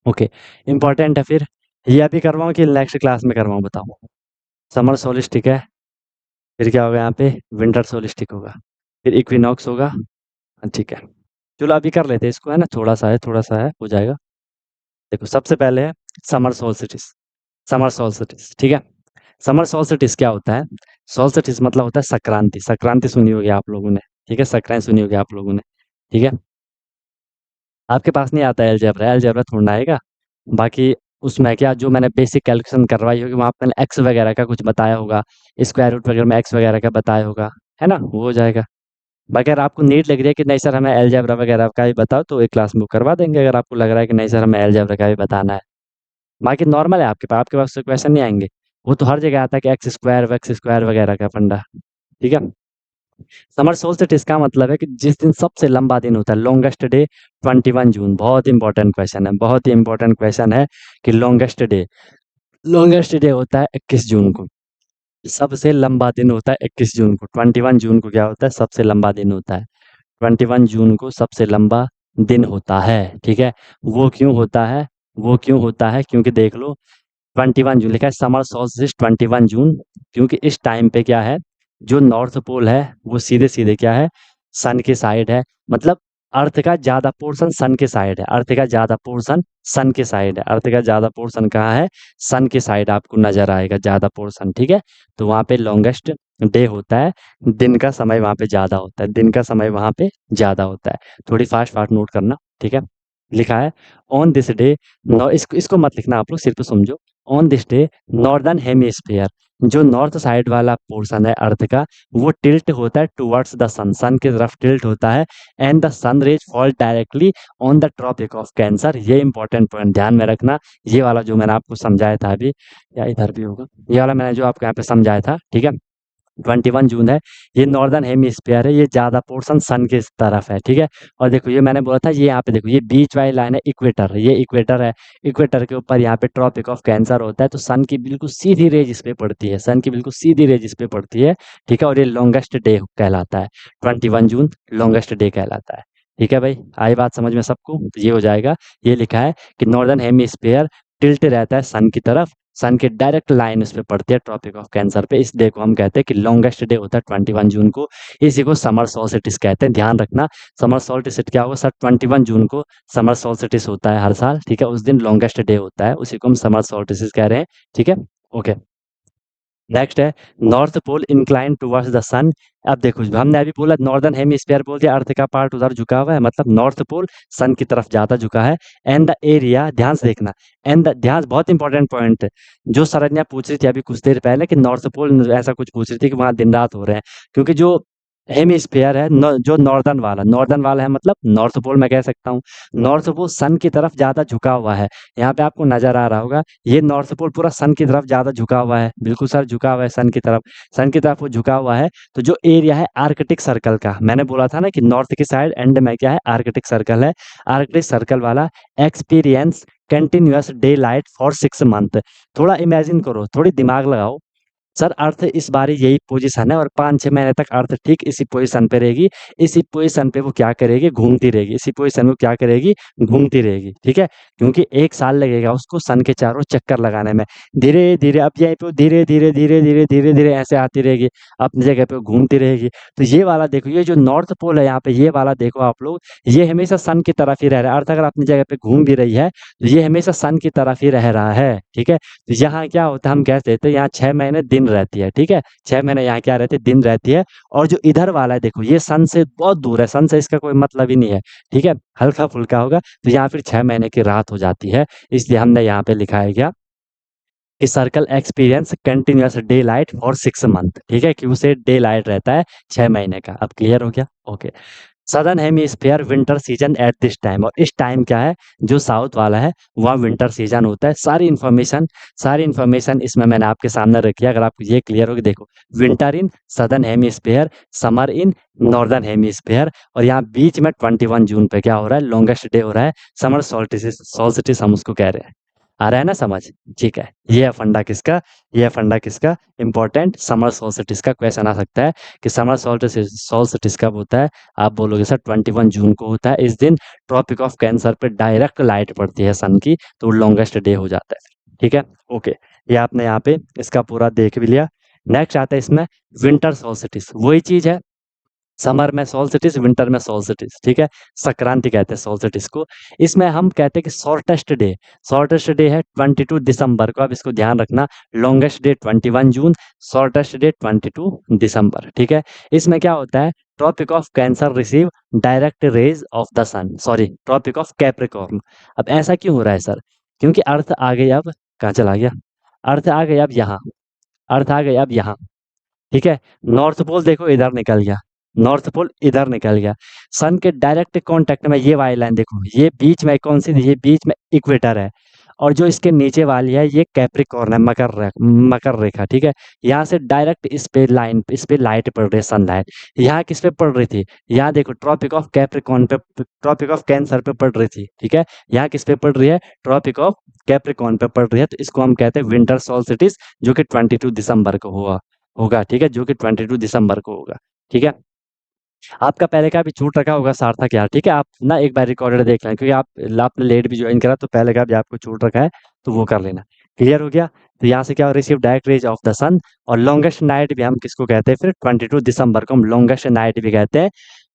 ओके, इम्पोर्टेंट है फिर। ये अभी करवाऊँ कि नेक्स्ट क्लास में करवाऊँ, बताओ? समर सोलिस्टिक है, फिर क्या होगा यहाँ पे, विंटर सोलिस्टिक होगा, फिर इक्विनॉक्स होगा। ठीक है, चलो अभी कर लेते हैं इसको, है ना? थोड़ा सा है, थोड़ा सा है, हो जाएगा। देखो सबसे पहले है समर सोल्स्टिस। समर सोल्स्टिस, ठीक है? समर सोल्स्टिस क्या होता है, सोल्स्टिस मतलब होता है संक्रांति। संक्रांति सुनी होगी आप लोगों ने, ठीक है? संक्रांति सुनी होगी आप लोगों ने, ठीक है? आपके पास नहीं आता है अलजेब्रा, अलजेब्रा थोड़ा आएगा। बाकी उसमें क्या, जो मैंने बेसिक कैलकुलेशन करवाई होगी, वहाँ पे मैंने एक्स वगैरह का कुछ बताया होगा, स्क्वायर रूट वगैरह में एक्स वगैरह का बताया होगा, है ना? वो हो जाएगा। बाकी अगर आपको नीड लग रही है कि नहीं सर हमें अलजेब्रा वगैरह का भी बताओ, तो एक क्लास बुक करवा देंगे, अगर आपको लग रहा है कि नहीं सर हमें अलजेब्रा का भी बताना है। बाकी नॉर्मल है आपके पास तो क्वेश्चन नहीं आएंगे। वो तो हर जगह आता है कि एक्स स्क्वायर वगैरह का फंडा, ठीक है? समर सोल्स्टिस का मतलब है कि जिस दिन सबसे लंबा दिन होता है, लॉन्गेस्ट डे, 21 जून। बहुत इंपॉर्टेंट क्वेश्चन है, बहुत ही इंपॉर्टेंट क्वेश्चन है कि लॉन्गेस्ट डे, लॉन्गेस्ट डे होता है 21 जून को। सबसे लंबा दिन होता है 21 जून को। 21 जून को क्या होता है, सबसे लंबा दिन होता है। 21 जून को सबसे लंबा दिन होता है, ठीक है। वो क्यों होता है, वो क्यों होता है, क्योंकि देख लो 21 जून लिखा है, समर सोल्स्टिस 21 जून, क्योंकि इस टाइम पे क्या है, जो नॉर्थ पोल है वो सीधे सीधे क्या है, सन के साइड है। मतलब अर्थ का ज्यादा पोर्शन सन के साइड है, अर्थ का ज्यादा पोर्शन सन के साइड है, अर्थ का ज्यादा पोर्शन कहाँ है, सन के साइड आपको नजर आएगा ज्यादा पोर्शन, ठीक है। तो वहाँ पे लॉन्गेस्ट डे होता है, दिन का समय वहाँ पे ज्यादा होता है, दिन का समय वहाँ पे ज्यादा होता है। थोड़ी फास्ट फास्ट नोट करना, ठीक है। लिखा है ऑन दिस डे, इसको मत लिखना आप लोग, सिर्फ समझो। On this day northern hemisphere, जो नॉर्थ साइड वाला पोर्शन है अर्थ का, वो टिल्ट होता है टुवर्ड्स द सन, सन की तरफ टिल्ट होता है। And the sun rays fall directly on the Tropic of Cancer. ये इंपॉर्टेंट पॉइंट ध्यान में रखना। ये वाला जो मैंने आपको समझाया था अभी, या इधर भी होगा, ये वाला मैंने जो आपको यहाँ पे समझाया था, ठीक है। 21 जून है, ये नॉर्दर्न हेमिस्फीयर है, ये ज्यादा पोर्शन सन के तरफ है, ठीक है। और देखो ये मैंने बोला था, ये यहाँ पे देखो ये बीच वाली लाइन है इक्वेटर, ये इक्वेटर है। इक्वेटर के ऊपर यहाँ पे ट्रॉपिक ऑफ कैंसर होता है, तो सन की बिल्कुल सीधी रेज इस पे पड़ती है, सन की बिल्कुल सीधी रेज इस पे पड़ती है, ठीक है। और ये लॉन्गेस्ट डे कहलाता है, 21 जून लॉन्गेस्ट डे कहलाता है, ठीक है भाई। आई बात समझ में सबको, तो ये हो जाएगा। ये लिखा है कि नॉर्दर्न हेमिस्फीयर टिल्ट रहता है सन की तरफ, सन की डायरेक्ट लाइन उस पे पड़ती है ट्रॉपिक ऑफ कैंसर पे। इस डे को हम कहते हैं कि लॉन्गेस्ट डे होता है 21 जून को। इसी को समर सोल्स्टिस कहते हैं, ध्यान रखना। समर सोल्स्टिस क्या होगा सर, 21 जून को समर सोल्स्टिस होता है हर साल, ठीक है। उस दिन लॉन्गेस्ट डे होता है, उसी को हम समर सोल्स्टिस कह रहे हैं, ठीक है। ओके, नेक्स्ट है north pole incline towards the sun. अब देखो हमने अभी बोला नॉर्दर्न हेमिस्फीयर बोल दिया, अर्थ का पार्ट उधर झुका हुआ है, मतलब नॉर्थ पोल सन की तरफ ज्यादा झुका है। एंड द एरिया, ध्यान से देखना, एंड द, ध्यान, बहुत इंपॉर्टेंट पॉइंट, जो सरन्या पूछ रही थी अभी कुछ देर पहले कि नॉर्थ पोल ऐसा कुछ पूछ रही थी कि वहां दिन रात हो रहे हैं, क्योंकि जो हेमिस्फीयर है जो नॉर्दर्न वाला है, मतलब नॉर्थ पोल मैं कह सकता हूँ, नॉर्थ पोल सन की तरफ ज्यादा झुका हुआ है। यहाँ पे आपको नजर आ रहा होगा, ये नॉर्थ पोल पूरा सन की तरफ ज्यादा झुका हुआ है, बिल्कुल सर झुका हुआ है सन की तरफ, सन की तरफ वो झुका हुआ है। तो जो एरिया है आर्कटिक सर्कल का, मैंने बोला था ना कि नॉर्थ की साइड एंड में क्या है, आर्कटिक सर्कल है। आर्कटिक सर्कल वाला experience continuous day light for 6 month. थोड़ा इमेजिन करो, थोड़ी दिमाग लगाओ, सर अर्थ इस बार यही पोजीशन है और 5-6 महीने तक अर्थ ठीक इसी पोजीशन पे रहेगी, इसी पोजीशन पे वो क्या करेगी, घूमती रहेगी, इसी पोजीशन में वो क्या करेगी, घूमती रहेगी, ठीक है। क्योंकि 1 साल लगेगा उसको सन के चारों चक्कर लगाने में। धीरे धीरे अब यहीं पे वो धीरे धीरे धीरे धीरे धीरे धीरे ऐसे आती रहेगी, अपनी जगह पे वो घूमती रहेगी। तो ये वाला देखो, ये जो नॉर्थ पोल है यहाँ पे, ये वाला देखो आप लोग, ये हमेशा सन की तरफ ही रह रहा है। अर्थ अगर अपनी जगह पे घूम भी रही है तो ये हमेशा सन की तरफ ही रह रहा है, ठीक है। तो यहाँ क्या होता है, हम कहते थे यहाँ 6 महीने दिन रहती है, ठीक है। 6 महीने यहाँ क्या रहती है, दिन रहती है। और जो इधर वाला है देखो, ये सन से बहुत दूर है, सन से इसका कोई मतलब ही नहीं है, ठीक है। हल्का फुल्का होगा तो यहाँ फिर 6 महीने की रात हो जाती है, इसलिए हमने यहाँ पे लिखा है क्या, कि circle experience continuous day light for 6 month, ठीक है, कि उसे डे लाइट रहता है 6 महीने का। अब क्लियर हो गया, okay. Southern hemisphere winter season at this time, और इस टाइम क्या है, जो साउथ वाला है वहाँ विंटर सीजन होता है। सारी इन्फॉर्मेशन इसमें मैंने आपके सामने रखी है, अगर आपको ये क्लियर होगी, देखो winter in southern hemisphere, summer in northern hemisphere, और यहाँ बीच में 21 जून पे क्या हो रहा है, लॉन्गेस्ट डे हो रहा है, समर सोल्स्टिस हम उसको कह रहे हैं। आ रहा है ना समझ, ठीक है। ये है फंडा किसका, ये है फंडा किसका, इंपॉर्टेंट समर सोल्स्टिस का क्वेश्चन आ सकता है कि समर सोल्स्टिस कब होता है। आप बोलोगे सर 21 जून को होता है, इस दिन ट्रॉपिक ऑफ कैंसर पे डायरेक्ट लाइट पड़ती है सन की, तो लॉन्गेस्ट डे हो जाता है, ठीक है। ओके, ये आपने यहाँ पे इसका पूरा देख भी लिया। नेक्स्ट आता है इसमें विंटर सोल्स्टिस, वही चीज है, समर में सोल्स्टिस, विंटर में सोल्स्टिस, ठीक है। संक्रांति कहते हैं सोल्स्टिस को। इसमें हम कहते हैं कि शॉर्टेस्ट डे है 22 दिसंबर को। अब इसको ध्यान रखना, लॉन्गेस्ट डे 21 जून, शॉर्टेस्ट डे 22 दिसंबर, ठीक है। इसमें क्या होता है, Tropic of Cancer receive direct rays of the sun, sorry Tropic of Capricorn. अब ऐसा क्यों हो रहा है सर, क्योंकि अर्थ आ गई, अब कहाँ चला गया, अर्थ आ गई अब यहाँ, अर्थ आ गई अब यहाँ, ठीक है। नॉर्थ पोल देखो इधर निकल गया, नॉर्थ पोल इधर निकल गया, सन के डायरेक्ट कांटेक्ट में ये वाली लाइन देखो, ये बीच में कौन सी, ये बीच में इक्वेटर है, और जो इसके नीचे वाली है ये कैप्रिकॉर्न है, मकर रेखा, ठीक है। यहाँ से डायरेक्ट इस पे लाइट पड़ रही है, सनलाइट। यहाँ किस पे पड़ रही थी, यहाँ देखो ट्रॉपिक ऑफ कैप्रिकॉर्न पे, ट्रॉपिक ऑफ कैंसर पे पड़ रही थी, ठीक है। यहाँ किस पे पड़ रही है, ट्रॉपिक ऑफ कैप्रिकॉर्न पे पड़ रही है, तो इसको हम कहते हैं विंटर सोल्स्टिस, जो कि 22 दिसंबर को हुआ, होगा, ठीक है, जो कि 22 दिसंबर को होगा, ठीक है। आपका पहले का भी छूट रखा होगा सार्थक यार, ठीक है, आप ना एक बार रिकॉर्डेड देख लें, क्योंकि आपने लेट भी ज्वाइन करा, तो पहले का भी आपको छूट रखा है, तो वो कर लेना। क्लियर हो गया? तो यहाँ से क्या, receive direct rays of the sun. और लॉन्गेस्ट नाइट भी हम किसको कहते हैं फिर, 22 दिसंबर को हम लॉन्गेस्ट नाइट भी कहते हैं,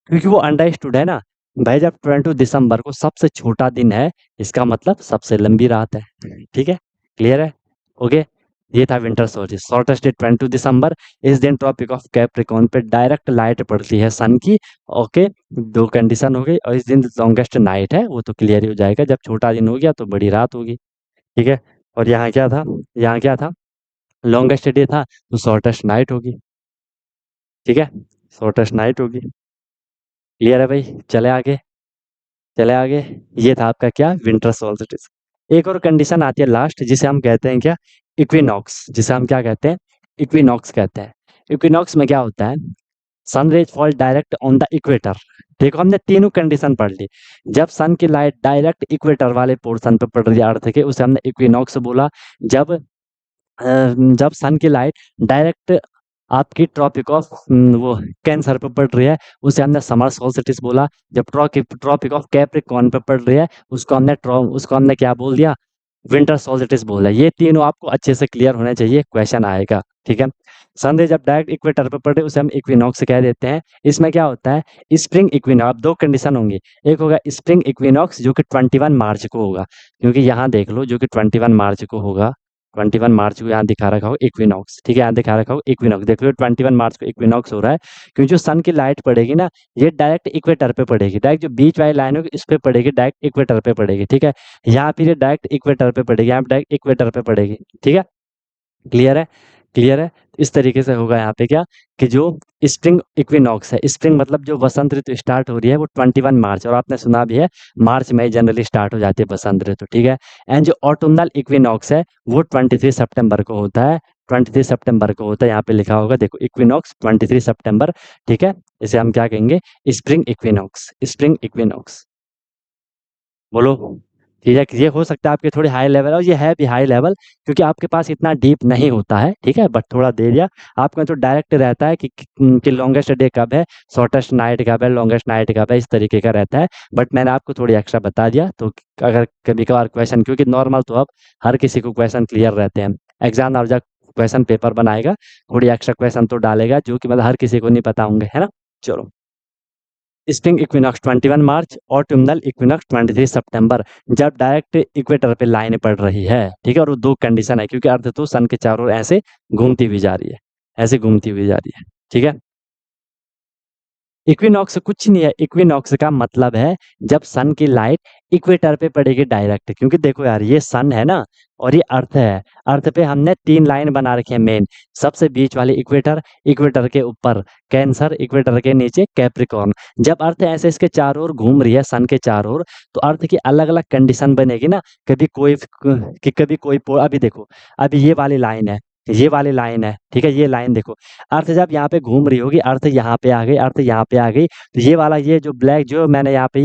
क्योंकि वो अंडरस्टूड है ना भाई, जब 22 दिसंबर को सबसे छोटा दिन है, इसका मतलब सबसे लंबी रात है, ठीक है, क्लियर है, ओके। ये था विंटर सोल्स्टिस, शॉर्टेस्ट डे 22 दिसंबर। इस दिन ट्रॉपिक ऑफ कैप्रिकॉर्न पे डायरेक्ट लाइट पड़ती है सन की, ओके। दो कंडीशन हो गई, और इस दिन लॉन्गेस्ट नाइट है, वो तो क्लियर ही हो जाएगा, जब छोटा दिन हो गया तो बड़ी रात होगी, ठीक है। और यहाँ क्या था, यहाँ क्या था, लॉन्गेस्ट डे था, तो शॉर्टेस्ट नाइट होगी, ठीक है, शॉर्टेस्ट नाइट होगी। क्लियर है भाई? चले आगे, चले आगे। ये था आपका क्या, विंटर सोल्स्टिस। एक और कंडीशन आती है लास्ट, जिसे हम कहते हैं क्या, इक्विनॉक्स, जिसे हम क्या कहते हैं, इक्विनॉक्स कहते हैं। इक्विनॉक्स में क्या होता है, sun rays fall direct on the equator. देखो हमने तीनों कंडीशन पढ़ ली। जब सन की लाइट डायरेक्ट इक्वेटर वाले पोर्शन पे पड़ रही है अर्थ के, उसे हमने इक्विनॉक्स बोला। जब जब सन की लाइट डायरेक्ट आपकी ट्रॉपिक ऑफ वो कैंसर पे पड़ रही है, उसे हमने समर सोल्स्टिस बोला। जब ट्रॉपिक ऑफ कैप्रिकॉर्न पे पड़ रही है, उसको हमने क्या बोल दिया, विंटर सोल्स्टिस बोला। ये तीनों आपको अच्छे से क्लियर होने चाहिए, क्वेश्चन आएगा, ठीक है। सनरे जब डायरेक्ट इक्वेटर पे पड़े, उसे हम इक्विनॉक्स कह देते हैं। इसमें क्या होता है, स्प्रिंग इक्विनॉक्स, दो कंडीशन होंगी। एक होगा स्प्रिंग इक्विनॉक्स, जो कि 21 मार्च को होगा, क्योंकि यहाँ देख लो, जो कि 21 मार्च को होगा, 21 मार्च को यहाँ दिखा रखा हो इक्विनॉक्स, ठीक है, यहाँ दिखा रखा हो इक्विनॉक्स, देख लो 21 मार्च को इक्विनॉक्स हो रहा है, क्योंकि जो सन की लाइट पड़ेगी ना, ये डायरेक्ट इक्वेटर पे पड़ेगी, डायरेक्ट जो बीच वाली लाइन होगी इस पे पड़ेगी, डायरेक्ट इक्वेटर पे पड़ेगी, ठीक है। यहाँ फिर ये डायरेक्ट इक्वेटर पे पड़ेगी, यहाँ डायरेक्ट इक्वेटर पे पड़ेगी, ठीक है, क्लियर है, क्लियर है। इस तरीके से होगा यहाँ पे क्या, कि जो स्प्रिंग इक्विनॉक्स है, स्प्रिंग मतलब जो वसंत ऋतु स्टार्ट हो रही है, वो 21 मार्च, और आपने सुना भी है मार्च में जनरली स्टार्ट हो जाती है बसंत ऋतु, ठीक है। एंड जो ऑटोमनल इक्विनॉक्स है, वो 23 सितंबर को होता है, 23 सितंबर को होता है, यहाँ पे लिखा होगा देखो, इक्विनॉक्स 23 सितंबर, ठीक है। इसे हम क्या कहेंगे, स्प्रिंग इक्विनॉक्स, स्प्रिंग इक्विनॉक्स, बोलो। ठीक है, ये हो सकता है आपके थोड़ी हाई लेवल, और ये है भी हाई लेवल, क्योंकि आपके पास इतना डीप नहीं होता है, ठीक है, बट थोड़ा दे दिया आपको, तो डायरेक्ट रहता है कि लॉन्गेस्ट डे कब है, शॉर्टेस्ट नाइट कब है, लॉन्गेस्ट नाइट कब है, इस तरीके का रहता है। बट मैंने आपको थोड़ी एक्स्ट्रा बता दिया, तो अगर कभी कभार क्वेश्चन, क्योंकि नॉर्मल तो अब हर किसी को क्वेश्चन क्लियर रहते हैं, एग्जाम और जब क्वेश्चन पेपर बनाएगा, थोड़ी एक्स्ट्रा क्वेश्चन तो डालेगा, जो कि मतलब हर किसी को नहीं पता होंगे, है ना। चलो, स्प्रिंग इक्विनॉक्स 21 मार्च, ऑटमनल इक्विनॉक्स 23 सितंबर, जब डायरेक्ट इक्वेटर पे लाइन पड़ रही है, ठीक है। और वो दो कंडीशन है, क्योंकि अर्थ तो सन के चारों ओर ऐसे घूमती हुई जा रही है, ऐसे घूमती हुई जा रही है, ठीक है। इक्विनॉक्स कुछ नहीं है, इक्विनॉक्स का मतलब है जब सन की लाइट इक्वेटर पे पड़ेगी डायरेक्ट, क्योंकि देखो यार, ये सन है ना, और ये अर्थ है। अर्थ पे हमने तीन लाइन बना रखी है मेन, सबसे बीच वाली इक्वेटर, इक्वेटर के ऊपर कैंसर, इक्वेटर के नीचे कैप्रिकॉर्न। जब अर्थ ऐसे इसके चारों ओर घूम रही है, सन के चारों ओर, तो अर्थ की अलग अलग कंडीशन बनेगी ना, कभी कोई कि कभी कोई अभी देखो, अभी ये वाली लाइन है, ये वाली लाइन है, ठीक है, ये लाइन देखो, अर्थ जब यहाँ पे घूम रही होगी, अर्थ यहाँ पे आ गई, अर्थ यहाँ पे आ गई, तो ये वाला, ये जो ब्लैक, जो मैंने यहाँ पे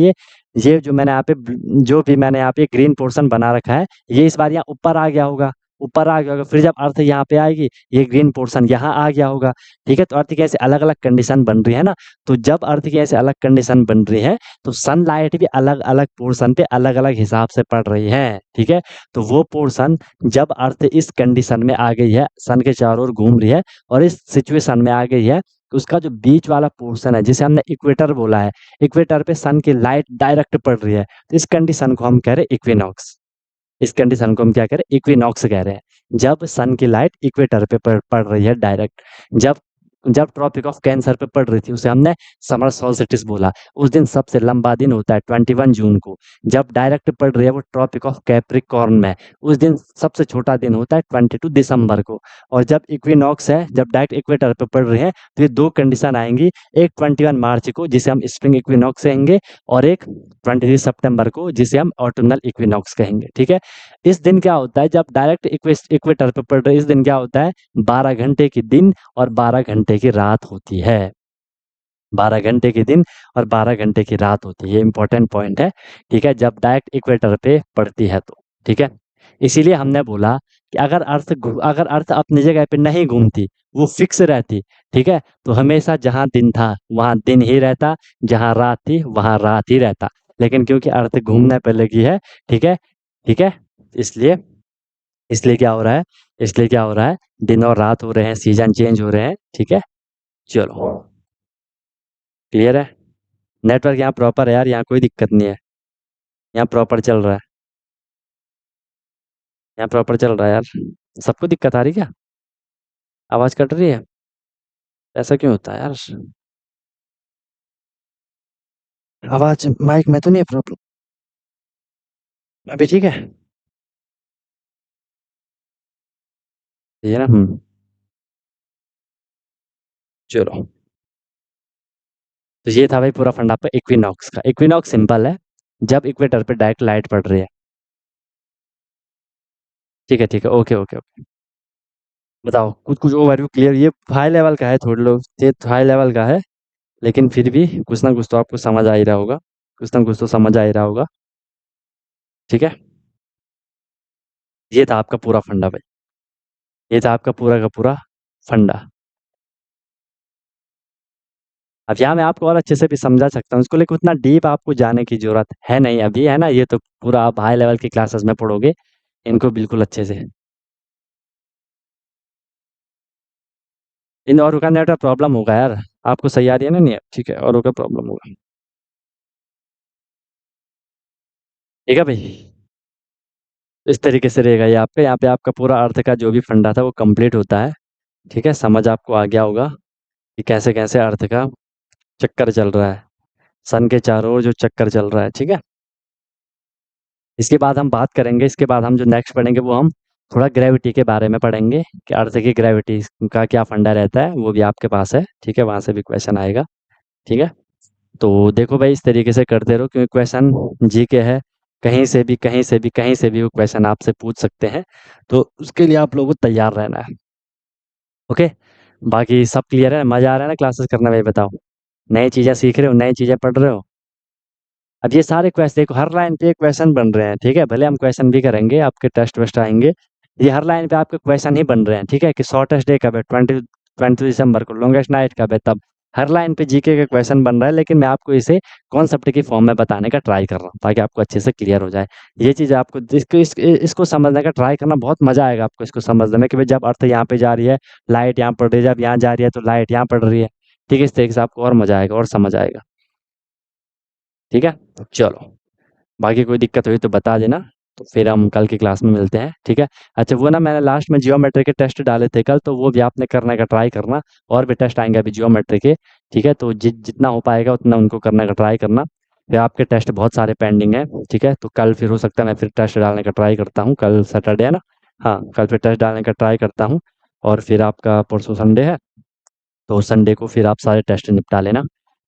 ये जो मैंने यहाँ पे जो भी मैंने यहाँ पे ग्रीन पोर्शन बना रखा है, ये इस बार यहाँ ऊपर आ गया होगा, ऊपर आ गया होगा। फिर जब अर्थ यहाँ पे आएगी, ये ग्रीन पोर्शन यहाँ आ गया होगा, ठीक है। तो अर्थ की ऐसे अलग अलग कंडीशन बन रही है ना, तो जब अर्थ की ऐसे अलग कंडीशन बन रही है, तो सनलाइट भी अलग अलग पोर्शन पे अलग अलग हिसाब से पड़ रही है, ठीक है। तो वो पोर्शन, जब अर्थ इस कंडीशन में आ गई है, सन के चारों ओर घूम रही है, और इस सिचुएशन में आ गई है, तो उसका जो बीच वाला पोर्शन है, जिसे हमने इक्वेटर बोला है, इक्वेटर पे सन की लाइट डायरेक्ट पड़ रही है, तो इस कंडीशन को हम कह रहे हैं इक्विनॉक्स। इस कंडीशन को हम क्या कह रहे हैं, इक्विनॉक्स कह रहे हैं, जब सन की लाइट इक्वेटर पे पड़ रही है डायरेक्ट। जब जब ट्रॉपिक ऑफ कैंसर पे पड़ रही थी, उसे हमने समर सोल्स्टिस बोला। उस दिन सबसे लंबा दिन होता है 21 जून को। जब डायरेक्ट पड़ रही है वो ट्रॉपिक ऑफ कैप्रिकॉर्न में, उस दिन सबसे छोटा दिन होता है 22 दिसंबर को। और जब इक्विनॉक्स है, जब डायरेक्ट इक्वेटर पे पड़ रही है, तो ये दो कंडीशन आएंगी, एक 21 मार्च को जिसे हम स्प्रिंग इक्विनॉक्स कहेंगे, और एक 23 सितंबर को जिसे हम ऑटमनल इक्विनॉक्स कहेंगे, ठीक है। इस दिन क्या होता है, जब डायरेक्ट इक्वेटर पे पड़ रही है, इस दिन क्या होता है, 12 घंटे की दिन और 12 घंटे की रात होती है। 12 घंटे की दिन और 12 घंटे की रात होती है, ये इंपॉर्टेंट पॉइंट है, ठीक है, जब डायरेक्ट इक्वेटर पे पड़ती है तो, ठीक है। इसीलिए हमने बोला कि अगर अर्थ अपनी जगह पे नहीं घूमती, वो फिक्स रहती, ठीक है? तो हमेशा जहाँ दिन था, वहाँ दिन ही रहता, जहाँ रात थी, वहाँ रात ही रहता। लेकिन क्योंकि अर्थ घूमने पे लगी है, ठीक है? ठीक है? इसलिए इसलिए क्या हो रहा है इसलिए क्या हो रहा है, दिन और रात हो रहे हैं, सीज़न चेंज हो रहे हैं, ठीक है? चलो, क्लियर है? नेटवर्क यहाँ प्रॉपर है यार, यहाँ कोई दिक्कत नहीं है। यहाँ प्रॉपर चल रहा है। यहाँ प्रॉपर चल रहा है यार। सबको दिक्कत आ रही क्या? आवाज़ कट रही है? ऐसा क्यों होता है यार? आवाज़ माइक में तो नहीं है प्रॉब्लम? अभी ठीक है? ये ना चलो। तो ये था भाई पूरा फंडा आपका इक्विनॉक्स का। इक्विनॉक्स सिंपल है, जब इक्वेटर पे डायरेक्ट लाइट पड़ रही है। ठीक है, ओके, ओके, ओके। बताओ, कुछ ओवरव्यू क्लियर, ये हाई लेवल का है, थोड़े लोग ये हाई लेवल का है, लेकिन फिर भी कुछ ना कुछ तो आपको समझ आ ही रहा होगा, कुछ ना कुछ तो समझ आ ही रहा होगा, ठीक है? ये था आपका पूरा फंडा भाई, ये था आपका पूरा का पूरा फंडा। अब यहाँ मैं आपको और अच्छे से भी समझा सकता हूँ इसको, लेकिन उतना डीप आपको जाने की ज़रूरत है नहीं अभी, है ना? ये तो पूरा आप हाई लेवल की क्लासेस में पढ़ोगे इनको बिल्कुल अच्छे से। इन औरों का नेटवर्क प्रॉब्लम होगा यार, आपको सही आ रही है ना? नहीं ठीक है, औरों का प्रॉब्लम होगा, ठीक है भाई? इस तरीके से रहेगा ये आपका, यहाँ पे आपका पूरा अर्थ का जो भी फंडा था वो कंप्लीट होता है, ठीक है? समझ आपको आ गया होगा कि कैसे कैसे अर्थ का चक्कर चल रहा है, सन के चारों ओर जो चक्कर चल रहा है, ठीक है? इसके बाद हम बात करेंगे, इसके बाद हम जो नेक्स्ट पढ़ेंगे वो हम थोड़ा ग्रेविटी के बारे में पढ़ेंगे कि अर्थ की ग्रेविटी का क्या फंडा रहता है, वो भी आपके पास है, ठीक है? वहाँ से भी क्वेश्चन आएगा, ठीक है? तो देखो भाई, इस तरीके से करते रहो, क्योंकि क्वेश्चन जीके है, कहीं से भी कहीं से भी कहीं से भी वो क्वेश्चन आपसे पूछ सकते हैं, तो उसके लिए आप लोगों को तैयार रहना है, ओके? बाकी सब क्लियर है? मज़ा आ रहा है ना क्लासेस करने में? बताओ, नई चीज़ें सीख रहे हो, नई चीज़ें पढ़ रहे हो? अब ये सारे क्वेश्चन देखो, हर लाइन पे क्वेश्चन बन रहे हैं, ठीक है? भले हम क्वेश्चन भी करेंगे, आपके टेस्ट वेस्ट आएंगे, ये हर लाइन पे आपके क्वेश्चन ही बन रहे हैं, ठीक है? कि शॉर्टेस्ट डे कब है, 20 दिसंबर को, लॉन्गेस्ट नाइट कब है, तब हर लाइन पे जीके का क्वेश्चन बन रहा है, लेकिन मैं आपको इसे कॉन्सेप्ट की फॉर्म में बताने का ट्राई कर रहा हूँ, ताकि आपको अच्छे से क्लियर हो जाए ये चीज़। आपको इसको समझने का ट्राई करना, बहुत मजा आएगा आपको इसको समझने में, कि भाई जब अर्थ यहाँ पे जा रही है, लाइट यहाँ पड़ रही है, जब यहाँ जा रही है तो लाइट यहाँ पड़ रही है, ठीक है? इस तरीके से आपको और मजा आएगा और समझ आएगा, ठीक है? चलो, बाकी कोई दिक्कत हुई तो बता देना, तो फिर हम कल की क्लास में मिलते हैं, ठीक है? अच्छा, वो ना मैंने लास्ट में जियोमेट्री के टेस्ट डाले थे कल, तो वो भी आपने करने का ट्राई करना, और भी टेस्ट आएंगे अभी जियोमेट्री के, ठीक है? तो जितना हो पाएगा उतना उनको करने का ट्राई करना। फिर आपके टेस्ट बहुत सारे पेंडिंग हैं, ठीक है? तो कल फिर हो सकता है मैं फिर टेस्ट डालने का ट्राई करता हूँ, कल सैटरडे है ना? हाँ, कल फिर टेस्ट डालने का ट्राई करता हूँ, और फिर आपका परसों संडे है, तो संडे को फिर आप सारे टेस्ट निपटा लेना,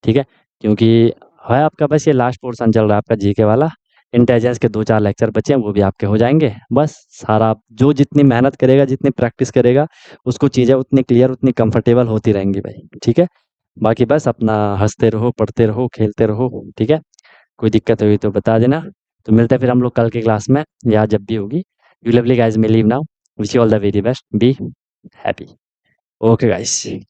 ठीक है? क्योंकि है आपका बस ये लास्ट पोर्शन चल रहा है आपका जीके वाला, इंटेलिजेंस के 2-4 लेक्चर बचे हैं, वो भी आपके हो जाएँगे। बस सारा आप जो जितनी मेहनत करेगा, जितनी प्रैक्टिस करेगा, उसको चीज़ें उतनी क्लियर, उतनी कंफर्टेबल होती रहेंगी भाई, ठीक है? बाकी बस अपना हँसते रहो, पढ़ते रहो, खेलते रहो, ठीक है? कोई दिक्कत हुई तो बता देना। तो मिलते हैं फिर हम लोग कल की क्लास में, या जब भी होगी। You lovely guys, may leave now. Wish you all the very best. Be happy. Okay guys.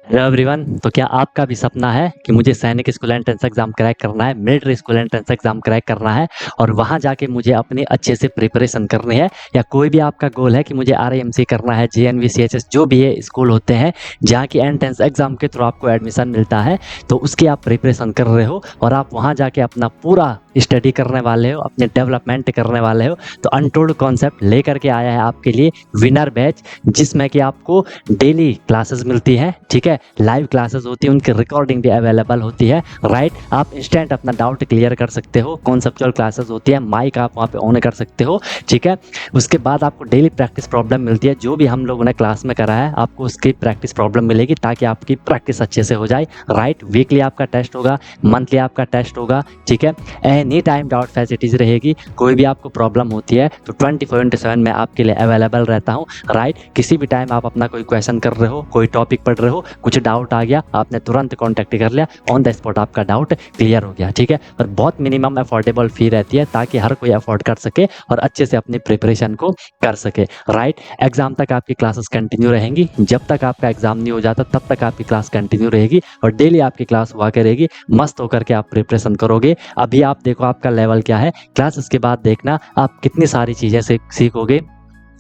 Hello everyone, तो क्या आपका भी सपना है कि मुझे सैनिक स्कूल एंट्रेंस एग्जाम क्रैक करना है, military school entrance exam crack करना है, और वहां जाके मुझे अपनी अच्छे से प्रिपरेशन करनी है, या कोई भी आपका गोल है कि मुझे आरआईएमसी करना है, जेएनवी, सीएचएस, जो भी ये स्कूल होते हैं जहाँ की एंट्रेंस एग्जाम के थ्रू आपको एडमिशन मिलता है, तो उसकी आप प्रिपरेशन कर रहे हो और आप वहाँ जाके अपना पूरा स्टडी करने वाले हो, अपने डेवलपमेंट करने वाले हो, तो अनटोल्ड कॉन्सेप्ट लेकर के आया है आपके लिए विनर बैच, जिसमें कि आपको डेली क्लासेस मिलती हैं, ठीक है? लाइव क्लासेस होती है, उनकी रिकॉर्डिंग भी अवेलेबल होती है, राइट? आप इंस्टेंट अपना डाउट क्लियर कर सकते हो, कॉन्सेप्चुअल क्लासेस होती है, माइक आप वहाँ पे ऑन कर सकते हो, ठीक है? उसके बाद आपको डेली प्रैक्टिस प्रॉब्लम मिलती है, जो भी हम लोगों ने क्लास में करा है आपको उसकी प्रैक्टिस प्रॉब्लम मिलेगी, ताकि आपकी प्रैक्टिस अच्छे से हो जाए, राइट? वीकली आपका टेस्ट होगा, मंथली आपका टेस्ट होगा, ठीक है? एनी टाइम डाउट फैसिलिटीज़ रहेगी। कोई भी आपको प्रॉब्लम होती है तो 24/7 मैं आपके लिए अवेलेबल रहता हूँ, राइट। किसी भी टाइम आप अपना कोई क्वेश्चन कर रहे हो, कोई टॉपिक पढ़ रहे हो, कुछ डाउट आ गया, आपने तुरंत कॉन्टैक्ट कर लिया, ऑन द स्पॉट आपका डाउट क्लियर हो गया, ठीक है। और बहुत मिनिमम अफोर्डेबल फ़ी रहती है ताकि हर कोई अफोर्ड कर सके और अच्छे से अपनी प्रिपरेशन को कर सके, राइट। एग्ज़ाम तक आपकी क्लासेस कंटिन्यू रहेंगी, जब तक आपका एग्ज़ाम नहीं हो जाता तब तक आपकी क्लास कंटिन्यू रहेगी और डेली आपकी क्लास हुआ करेगी। मस्त होकर के आप प्रिपरेशन करोगे। अभी आप देखो आपका लेवल क्या है, क्लासेस के बाद देखना आप कितनी सारी चीज़ें सीखोगे,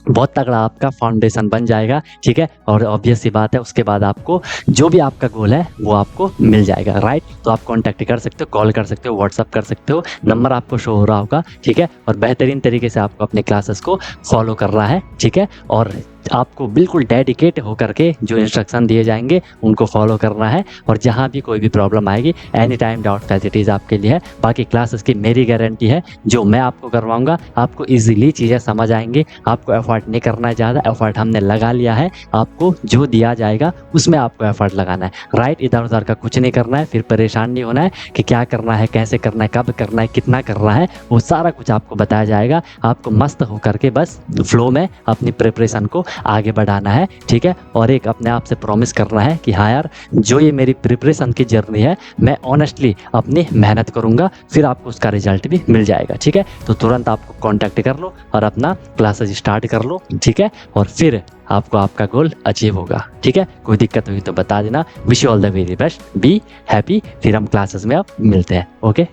बहुत तगड़ा आपका फाउंडेशन बन जाएगा, ठीक है। और ऑब्वियस सी बात है उसके बाद आपको जो भी आपका गोल है वो आपको मिल जाएगा, राइट। तो आप कॉन्टैक्ट कर सकते हो, कॉल कर सकते हो, व्हाट्सअप कर सकते हो, नंबर आपको शो हो रहा होगा, ठीक है। और बेहतरीन तरीके से आपको अपने क्लासेस को फॉलो करना है, ठीक है। और आपको बिल्कुल डेडिकेट होकर के जो इंस्ट्रक्शन दिए जाएंगे उनको फॉलो करना है। और जहाँ भी कोई भी प्रॉब्लम आएगी एनी टाइम डाउट फैसिलिटीज़ आपके लिए है। बाकी क्लासेस की मेरी गारंटी है, जो मैं आपको करवाऊंगा आपको इजीली चीज़ें समझ आएंगी, आपको एफर्ट नहीं करना है ज़्यादा, एफर्ट हमने लगा लिया है, आपको जो दिया जाएगा उसमें आपको एफर्ट लगाना है, राइट। इधर उधर का कुछ नहीं करना है, फिर परेशान नहीं होना है कि क्या करना है, कैसे करना है, कब करना है, कितना करना है, वो सारा कुछ आपको बताया जाएगा। आपको मस्त होकर के बस फ्लो में अपनी प्रिपरेशन को आगे बढ़ाना है, ठीक है। और एक अपने आप से प्रॉमिस करना है कि हाँ यार, जो ये मेरी प्रिपरेशन की जर्नी है मैं ऑनेस्टली अपनी मेहनत करूँगा, फिर आपको उसका रिजल्ट भी मिल जाएगा, ठीक है। तो तुरंत आपको कांटेक्ट कर लो और अपना क्लासेस स्टार्ट कर लो, ठीक है। और फिर आपको आपका गोल अचीव होगा, ठीक है। कोई दिक्कत हुई तो बता देना। Wish you all the very best, be happy. फिर हम क्लासेस में अब मिलते हैं, ओके।